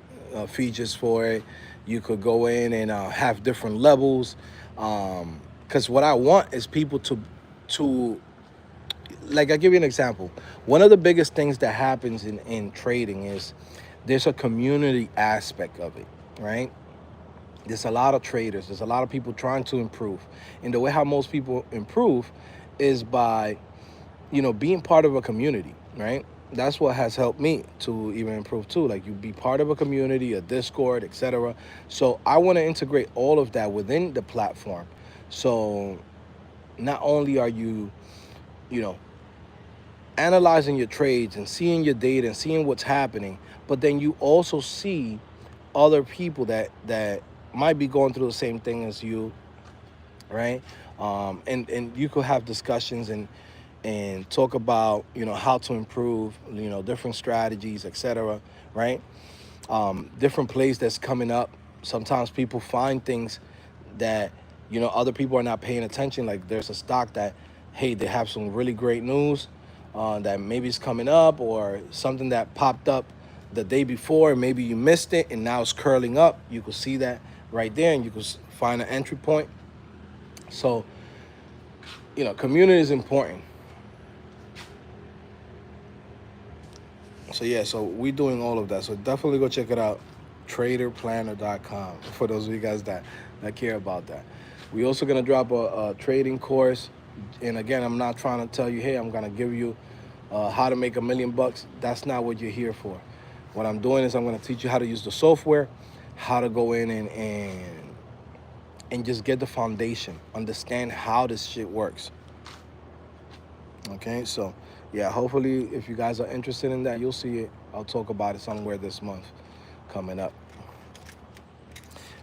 features for it. You could go in and have different levels. Because what I want is people to like, I'll give you an example. One of the biggest things that happens in trading is there's a community aspect of it, right? There's a lot of traders. There's a lot of people trying to improve. And the way how most people improve is by, being part of a community, right? That's what has helped me to even improve too. Like, you be part of a community, a Discord, etc. So I want to integrate all of that within the platform. So not only are you, analyzing your trades and seeing your data and seeing what's happening, but then you also see other people that might be going through the same thing as you, right? And you could have discussions and talk about, how to improve, different strategies, etc., right? Different plays that's coming up. Sometimes people find things that, other people are not paying attention. Like, there's a stock that, hey, they have some really great news that maybe is coming up, or something that popped up the day before, and maybe you missed it, and now it's curling up. You can see that right there, and you can find an entry point. So, community is important. So yeah, so we're doing all of that. So definitely go check it out, TraderPlanner.com, for those of you guys that care about that. We're also gonna drop a trading course, and again, I'm not trying to tell you, hey, I'm gonna give you how to make $1 million, that's not what you're here for. What I'm doing is I'm going to teach you how to use the software, how to go in and just get the foundation, understand how this shit works. Okay, so yeah, hopefully if you guys are interested in that, you'll see it. I'll talk about it somewhere this month coming up.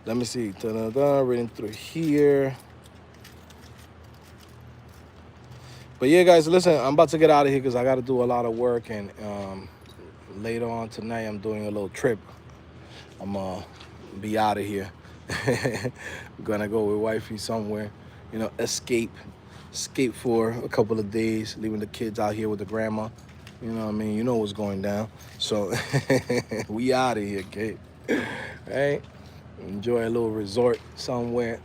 Let me see. Reading through here. But yeah, guys, listen, I'm about to get out of here because I got to do a lot of work. And later on tonight, I'm doing a little trip. I'm going to be out of here. I'm going to go with wifey somewhere, you know, escape for a couple of days, leaving the kids out here with the grandma. You know what I mean? You know what's going down. So we out of here, okay? Right? Enjoy a little resort somewhere.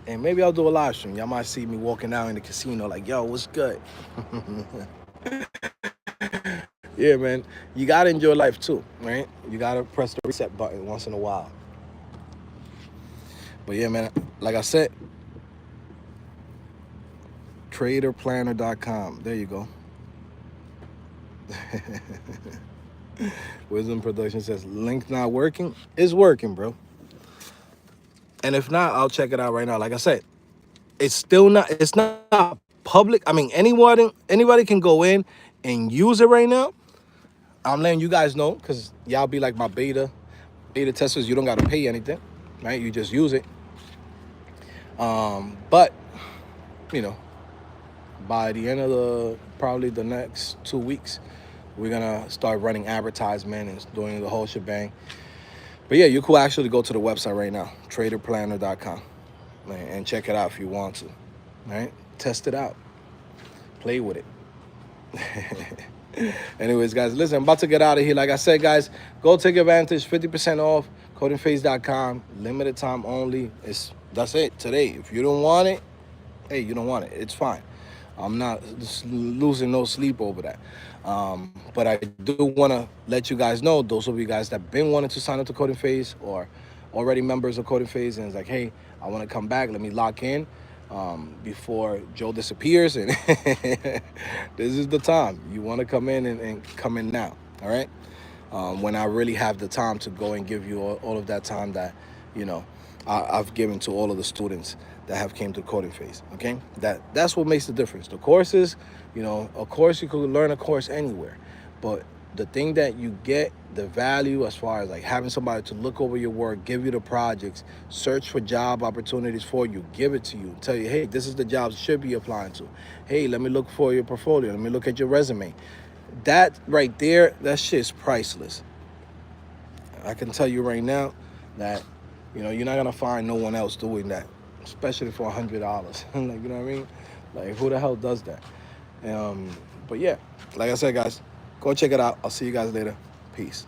And maybe I'll do a live stream. Y'all might see me walking out in the casino like, yo, what's good? Yeah, man. You got to enjoy life too, right? You got to press the reset button once in a while. But yeah, man, like I said, traderplanner.com. There you go. Wisdom Production says, link not working? It's working, bro. And if not, I'll check it out right now. Like I said, it's not public. I mean, anybody can go in and use it right now. I'm letting you guys know because y'all be like my beta testers. You don't got to pay anything, right? You just use it. But, you know, by the end of probably the next 2 weeks, we're going to start running advertisement and doing the whole shebang. But yeah, you could actually go to the website right now, traderplanner.com, and check it out if you want to, right? Test it out. Play with it. Anyways, guys, listen, I'm about to get out of here. Like I said, guys, go take advantage, 50% off, CodingPhase.com, limited time only. That's it today. If you don't want it, hey, you don't want it. It's fine. I'm not losing no sleep over that. But I do want to let you guys know, those of you guys that have been wanting to sign up to CodingPhase or already members of CodingPhase, and it's like, hey, I want to come back. Let me lock in before Joe disappears. And this is the time. You want to come in and come in now, all right? When I really have the time to go and give you all of that time that, you know, I've given to all of the students that have came to CodingPhase, okay? That's what makes the difference. The courses, you know, of course you could learn a course anywhere, but the thing that you get, the value as far as like having somebody to look over your work, give you the projects, search for job opportunities for you, give it to you, tell you, hey, this is the jobs you should be applying to. Hey, let me look for your portfolio. Let me look at your resume. That right there, that shit's priceless. I can tell you right now that, you know, you're not gonna find no one else doing that, especially for $100. Like, you know what I mean? Like, who the hell does that? But yeah, like I said, guys, go check it out. I'll see you guys later. Peace.